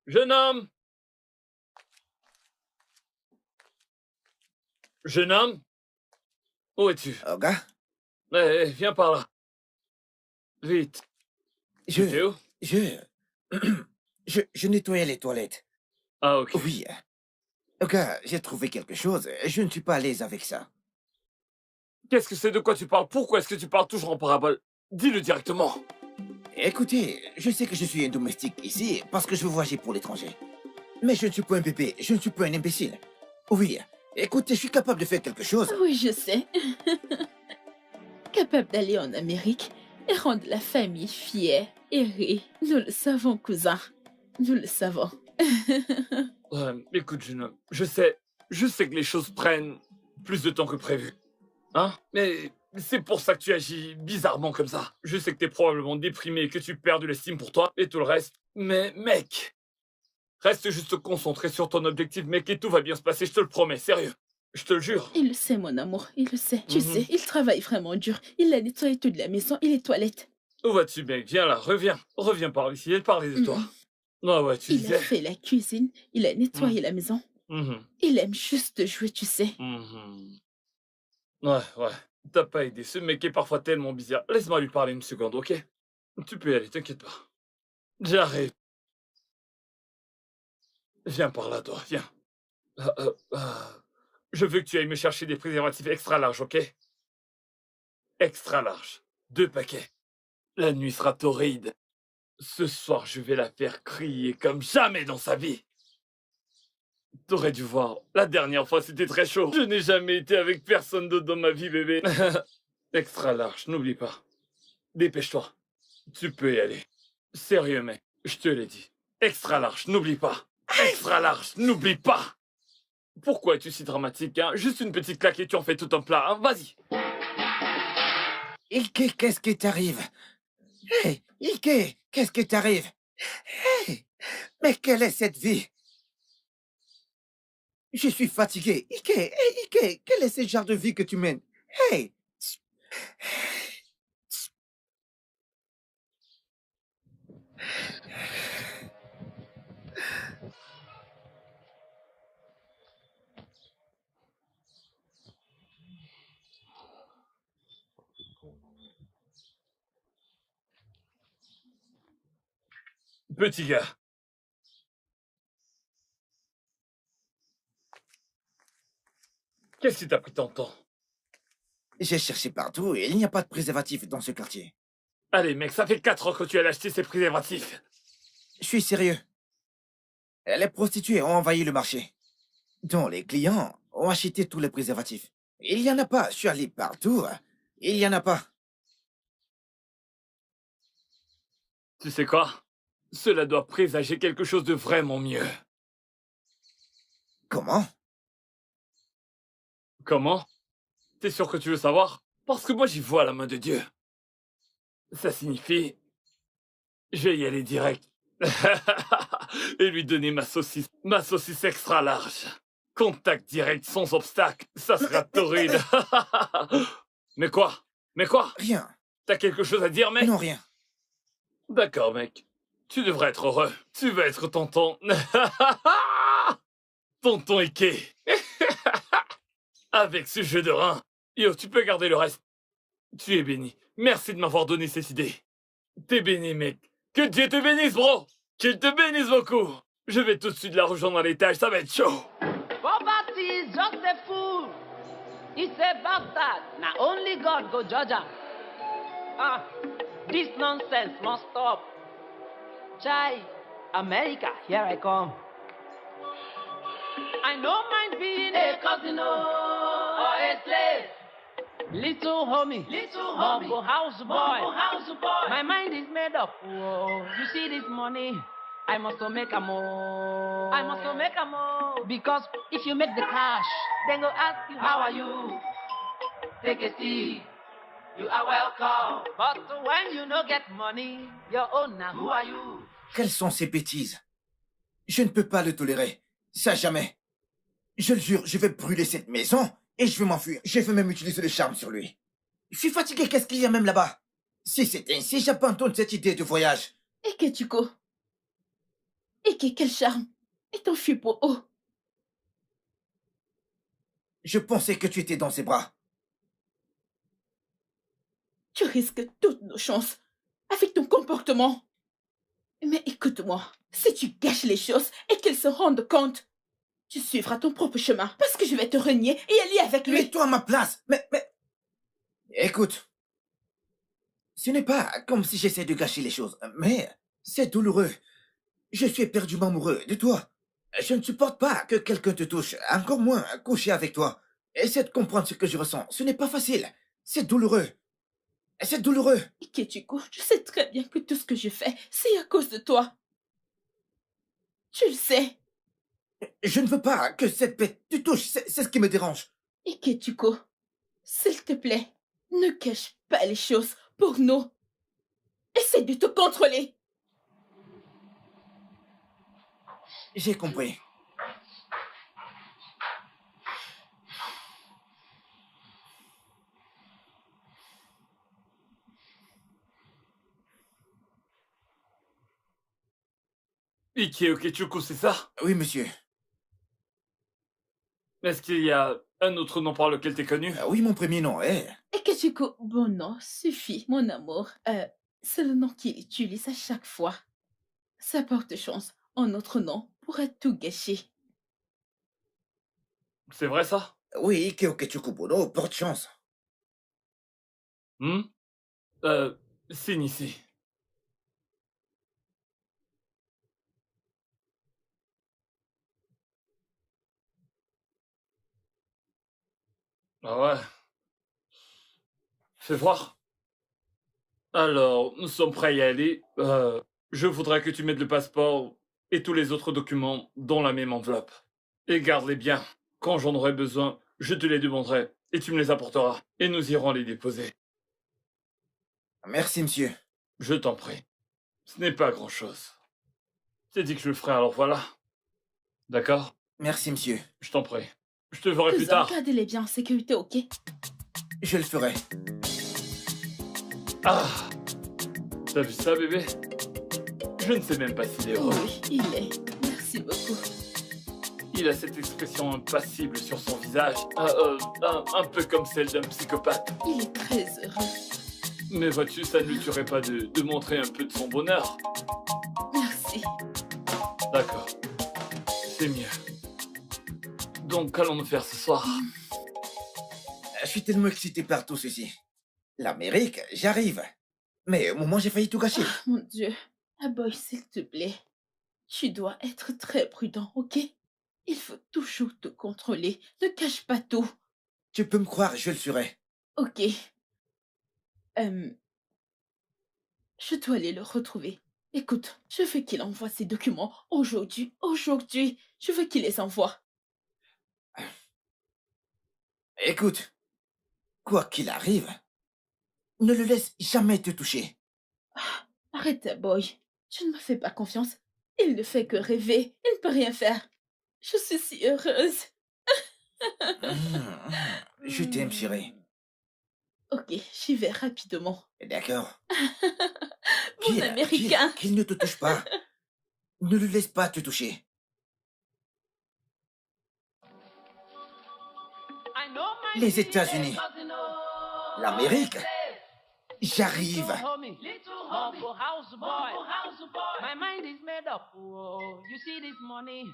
Jeune homme! Jeune homme? Où es-tu? Oga? Viens par là. Vite. T'es où? Je nettoyais les toilettes. Ah, ok. Oui. Oga, j'ai trouvé quelque chose. Je ne suis pas à l'aise avec ça. Qu'est-ce que c'est? De quoi tu parles? Pourquoi est-ce que tu parles toujours en parabole? Dis-le directement. Écoutez, je sais que je suis un domestique ici parce que je veux voyager pour l'étranger. Mais je ne suis pas un bébé, je ne suis pas un imbécile. Oui, écoutez, je suis capable de faire quelque chose. Oui, je sais. Capable d'aller en Amérique et rendre la famille fière et rie. Nous le savons, cousin. Nous le savons. Écoute, jeune homme, je sais que les choses prennent plus de temps que prévu. Hein? Mais c'est pour ça que tu agis bizarrement comme ça. Je sais que t'es probablement déprimé et que tu perds de l'estime pour toi et tout le reste. Mais mec, reste juste concentré sur ton objectif, mec, et tout va bien se passer, je te le promets, sérieux. Je te le jure. Il le sait, mon amour, il le sait. Tu sais, il travaille vraiment dur. Il a nettoyé toute la maison et les toilettes. Où vas-tu, mec? Viens là, reviens. Reviens par ici et parler de toi. Non, ouais, tu Il disais... a fait la cuisine, il a nettoyé la maison. Il aime juste jouer, tu sais. Ouais. T'as pas aidé. Ce mec est parfois tellement bizarre. Laisse-moi lui parler une seconde, ok? Tu peux y aller, t'inquiète pas. J'arrive. Viens par là, toi, viens. Je veux que tu ailles me chercher des préservatifs extra larges, ok? Extra larges. 2 paquets. La nuit sera torride. Ce soir, je vais la faire crier comme jamais dans sa vie. T'aurais dû voir. La dernière fois, c'était très chaud. Je n'ai jamais été avec personne d'autre dans ma vie, bébé. Extra large, n'oublie pas. Dépêche-toi. Tu peux y aller. Sérieux, mec. Je te l'ai dit. Extra large, n'oublie pas. Extra large, n'oublie pas. Pourquoi es-tu si dramatique, hein? Juste une petite claque et tu en fais tout un plat, hein? Vas-y. Ike, qu'est-ce qui t'arrive? Hey, Ike, qu'est-ce qui t'arrive? Hey, mais quelle est cette vie? Je suis fatigué. Ike, hey, Ike, quel est ce genre de vie que tu mènes? Hey! Petit gars. Qu'est-ce qui t'a pris tant de temps? J'ai cherché partout et il n'y a pas de préservatif dans ce quartier. Allez, mec, ça fait 4 ans que tu as acheté ces préservatifs. Je suis sérieux. Les prostituées ont envahi le marché, dont les clients ont acheté tous les préservatifs. Il n'y en a pas. Je suis allé partout. Il n'y en a pas. Tu sais quoi? Cela doit présager quelque chose de vraiment mieux. Comment? Comment? T'es sûr que tu veux savoir? Parce que moi j'y vois la main de Dieu. Ça signifie... Je vais y aller direct. Et lui donner ma saucisse extra large. Contact direct sans obstacle, ça sera torride. Mais quoi? Mais quoi? Rien. T'as quelque chose à dire, mec? Non, rien. D'accord, mec. Tu devrais être heureux. Tu vas être tonton. Tonton Ike. Avec ce jeu de rein. Yo, tu peux garder le reste. Tu es béni. Merci de m'avoir donné cette idée. T'es béni, mec. Que Dieu te bénisse, bro. Qu'il te bénisse beaucoup. Je vais tout de suite la rejoindre à l'étage, ça va être chaud. Poverty is just a fool. It's a bastard. Now only God go judge her. This nonsense must stop. Chai, America, here I come. I don't mind being a cousin or a slave. Little homie, Bumble house boy. My mind is made up. Whoa. You see this money? I must make a more. Because if you make the cash, then go ask you, how are you? Take a seat. You are welcome. But when you no get money, your own now, who are you? Quelles sont ces bêtises? Je ne peux pas le tolérer. Ça jamais. Je le jure, je vais brûler cette maison et je vais m'enfuir. Je vais même utiliser le charme sur lui. Je suis fatigué, qu'est-ce qu'il y a même là-bas? Si c'est ainsi, j'abandonne cette idée de voyage. Ike, Tuko. Ike, quel charme. Et t'enfuis pour où? Je pensais que tu étais dans ses bras. Tu risques toutes nos chances avec ton comportement. Mais écoute-moi, si tu gâches les choses et qu'ils se rendent compte, tu suivras ton propre chemin parce que je vais te renier et aller avec lui. Mets-toi à ma place. Mais... Écoute, ce n'est pas comme si j'essaie de gâcher les choses, mais c'est douloureux. Je suis éperdument amoureux de toi. Je ne supporte pas que quelqu'un te touche, encore moins coucher avec toi. Essaie de comprendre ce que je ressens. Ce n'est pas facile. C'est douloureux. C'est douloureux. Ikechiko, je sais très bien que tout ce que je fais, c'est à cause de toi. Tu le sais. Je ne veux pas que cette bête te touche, c'est ce qui me dérange. Ikechiko, s'il te plaît, ne cache pas les choses pour nous. Essaie de te contrôler. J'ai compris. Ike Okechukwu, c'est ça? Oui, monsieur. Est-ce qu'il y a un autre nom par lequel t'es connu? Oui, mon premier nom est... Ikechiko, bon nom, suffit, mon amour. C'est le nom qu'il utilise à chaque fois. Ça porte chance. Un autre nom pourrait tout gâcher. C'est vrai ça? Oui, Ike Okechukwu Bono porte chance. Signe ici. Ah ouais. Fais voir. Alors, nous sommes prêts à y aller. Je voudrais que tu mettes le passeport et tous les autres documents dans la même enveloppe. Et garde-les bien. Quand j'en aurai besoin, je te les demanderai et tu me les apporteras. Et nous irons les déposer. Merci, monsieur. Je t'en prie. Ce n'est pas grand-chose. C'est dit que je le ferai, alors voilà. D'accord? Merci, monsieur. Je t'en prie. Je te verrai plus tard. Gardez-les bien en sécurité, ok? Je le ferai. Ah! T'as vu ça, bébé? Je ne sais même pas s'il est heureux. Oui, il est. Merci beaucoup. Il a cette expression impassible sur son visage, un peu comme celle d'un psychopathe. Il est très heureux. Mais vois-tu, ça ne lui tuerait pas de montrer un peu de son bonheur. Merci. ici. D'accord. C'est mieux. Donc, qu'allons-nous faire ce soir? Je suis tellement excité par tout ceci. L'Amérique, j'arrive. Mais au moment, j'ai failli tout gâcher. Mon Dieu. Boy, s'il te plaît. Tu dois être très prudent, ok? Il faut toujours te contrôler. Ne cache pas tout. Tu peux me croire, je le serai. Ok. Je dois aller le retrouver. Écoute, je veux qu'il envoie ses documents aujourd'hui. Aujourd'hui. Je veux qu'il les envoie. Écoute, quoi qu'il arrive, ne le laisse jamais te toucher. Arrête, Boy. Tu ne me fais pas confiance. Il ne fait que rêver. Il ne peut rien faire. Je suis si heureuse. Je t'aime, chérie. Ok, j'y vais rapidement. D'accord. Mon Américain. Qu'il ne te touche pas. Ne le laisse pas te toucher. Les États-Unis. L'Amérique. J'arrive. My mind is made up. Oh, you see this money?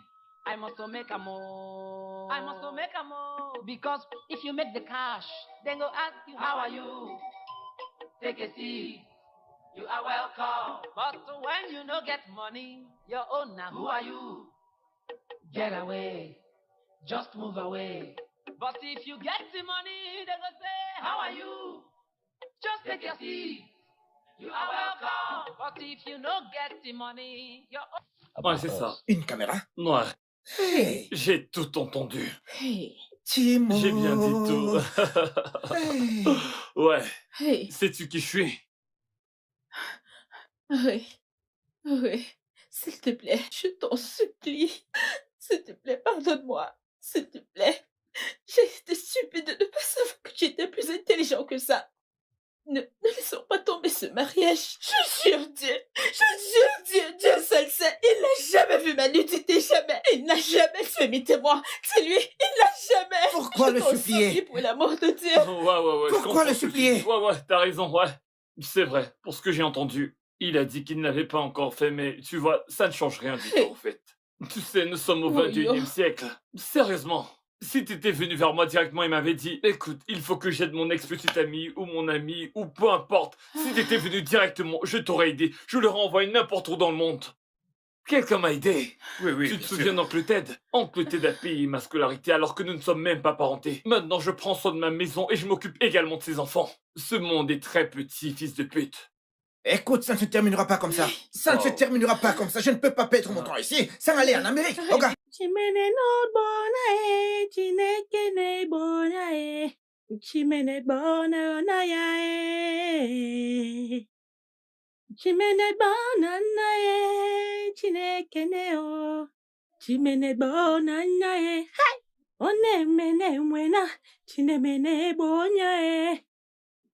I must make a move. I must make a move. Because if you make the cash, then go ask you, how are you? Take a seat. You are welcome. But when you no get money, your own now, who are you? Get away. Just move away. But if you get the money, they go say, how are you? Just take your seat. You are welcome. But if you no get the money, your own... Ouais, c'est ça. Une caméra? Ouais. Hey. J'ai tout entendu. Hey. Timon. J'ai bien dit tout. Hey. Ouais. Hey. Sais-tu qui je suis? Oui. Oui. S'il te plaît, je t'en supplie. S'il te plaît, pardonne-moi. S'il te plaît. J'ai été stupide de ne pas savoir que tu étais plus intelligent que ça. Ne laissons pas tomber ce mariage. Je jure Dieu, Dieu seul sait. Il n'a jamais vu ma nudité, jamais. Il n'a jamais fait mes témoins. C'est lui, il n'a jamais. Pourquoi le supplier? Pour l'amour de Dieu. Ouais. Pourquoi le supplier? Ouais, t'as raison, ouais. C'est vrai, pour ce que j'ai entendu. Il a dit qu'il ne l'avait pas encore fait, mais tu vois, ça ne change rien du tout, en fait. Tu sais, nous sommes au 21e siècle. Sérieusement. Si t'étais venu vers moi directement et m'avais dit, écoute, il faut que j'aide mon ex-petite amie ou mon ami ou peu importe. Si t'étais venu directement, je t'aurais aidé. Je l'aurais envoyé n'importe où dans le monde. Quelqu'un m'a aidé. Oui, Tu te souviens d'Oncle Ted? Oncle Ted a payé ma scolarité alors que nous ne sommes même pas parentés. Maintenant, je prends soin de ma maison et je m'occupe également de ses enfants. Ce monde est très petit, fils de pute. Écoute, ça ne se terminera pas comme ça. Ça ne se terminera pas comme ça. Je ne peux pas perdre mon temps ici sans aller en Amérique. Ok. Chimene no bonae, chineke ne bonae, chimene bona nae, chimene bona nae, chineke ne o, chimene bona nae, hai, one mene mwena, chinemene bonae,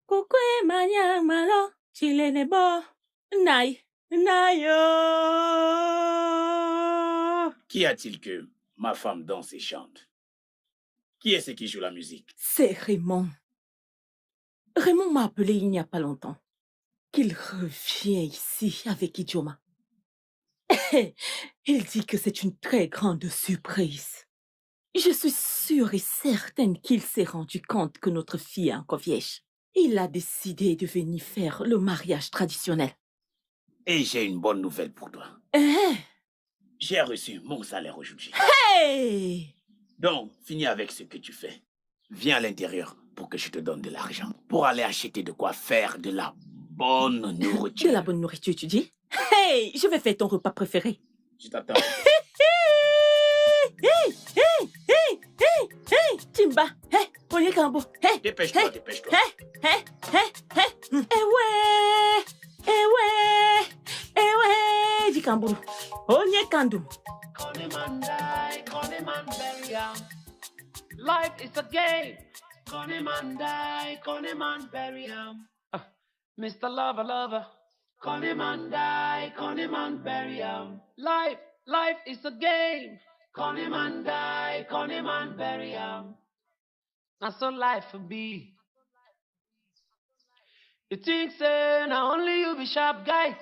kukwe manya malo, chilene bo, nae, nayo. Qu'y a-t-il que ma femme danse et chante? Qui est-ce qui joue la musique? C'est Raymond. Raymond m'a appelé il n'y a pas longtemps. Qu'il revient ici avec Idioma. Il dit que c'est une très grande surprise. Je suis sûre et certaine qu'il s'est rendu compte que notre fille est encore vieille. Il a décidé de venir faire le mariage traditionnel. Et j'ai une bonne nouvelle pour toi. Hein? J'ai reçu mon salaire aujourd'hui. Hey! Donc, finis avec ce que tu fais. Viens à l'intérieur pour que je te donne de l'argent. Pour aller acheter de quoi faire de la bonne nourriture. De la bonne nourriture, tu dis? Hey! Je vais faire ton repas préféré. Je t'attends. Hey! Timba! Hey! Prenez Cambo! Hey! Dépêche-toi, dépêche-toi. Hey! Eh ouais! Di Cambo! Onye Kandum! Life is a game. Man die, man bury him. Mr. Lover. Man die, man bury him. Life is a game. Man die, man bury him. And so life will be. You think say now only you be sharp guy.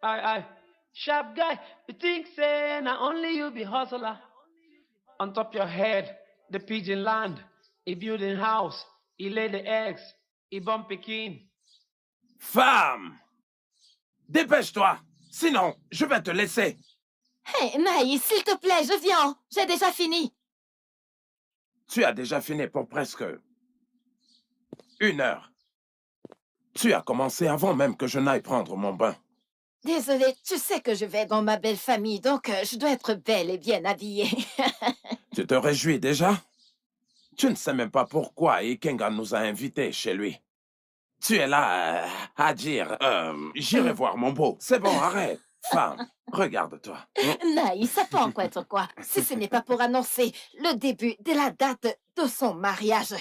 Aye. Sharp guy, you think say not only you be hustler. On top your head, the pigeon land. He building house, he lay the eggs, he bump Pekin. Femme! Dépêche-toi, sinon je vais te laisser. Hey, Naï, s'il te plaît, je viens. J'ai déjà fini. Tu as déjà fini pour presque 1 heure. Tu as commencé avant même que je n'aille prendre mon bain. Désolée, tu sais que je vais dans ma belle famille, donc je dois être belle et bien habillée. Tu te réjouis déjà? Tu ne sais même pas pourquoi Ikenga nous a invités chez lui. Tu es là à dire j'irai voir mon beau. C'est bon, arrête. Femme, regarde-toi. Naï, ça peut encore être quoi? Si ce n'est pas pour annoncer le début de la date de son mariage.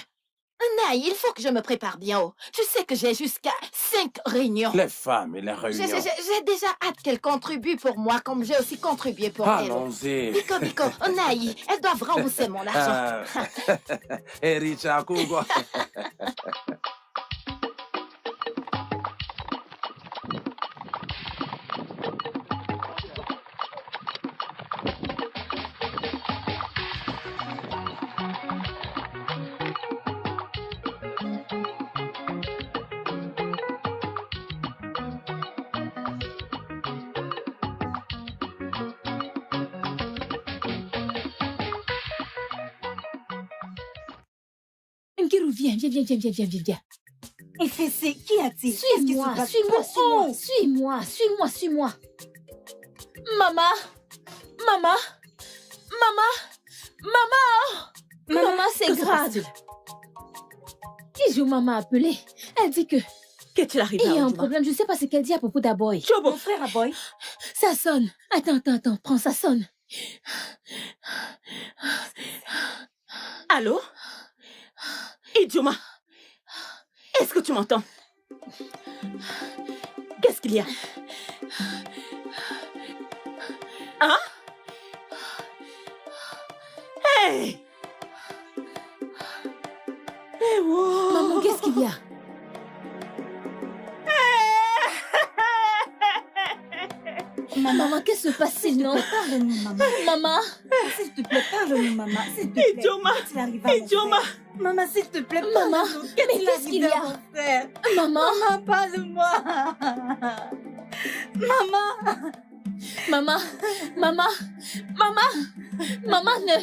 Naï, il faut que je me prépare bien haut. Je sais que j'ai jusqu'à 5 réunions. Les femmes et les réunions. J'ai déjà hâte qu'elle contribue pour moi, comme j'ai aussi contribué pour elle. Allons-y. Biko, Naï, elles doivent rembourser mon argent. Ericha Kugo. Nkiru, viens. Et Fessé, qu'y a-t-il? Suis-moi. Maman, c'est grave. Ijoma m'a appelé. Elle dit que... Qu'est-il arrivé? Il y a un problème, je sais pas ce qu'elle dit à propos d'Aboy. Mon frère Aboy. Ça sonne. Attends, prends, ça sonne. Allô? Ijoma, est-ce que tu m'entends? Qu'est-ce qu'il y a? Hein? Hey! Hey, wow! Maman, qu'est-ce qu'il y a? Maman, qu'est-ce qui se passe sinon? Parle-nous, maman. Maman! S'il te plaît, parle-nous, maman. S'il te plaît. Ijoma! Maman, s'il te plaît, Maman, parle-nous. mais qu'est-ce qu'il y a? Mon frère? Maman! Maman, parle-moi. Maman. Maman, ne...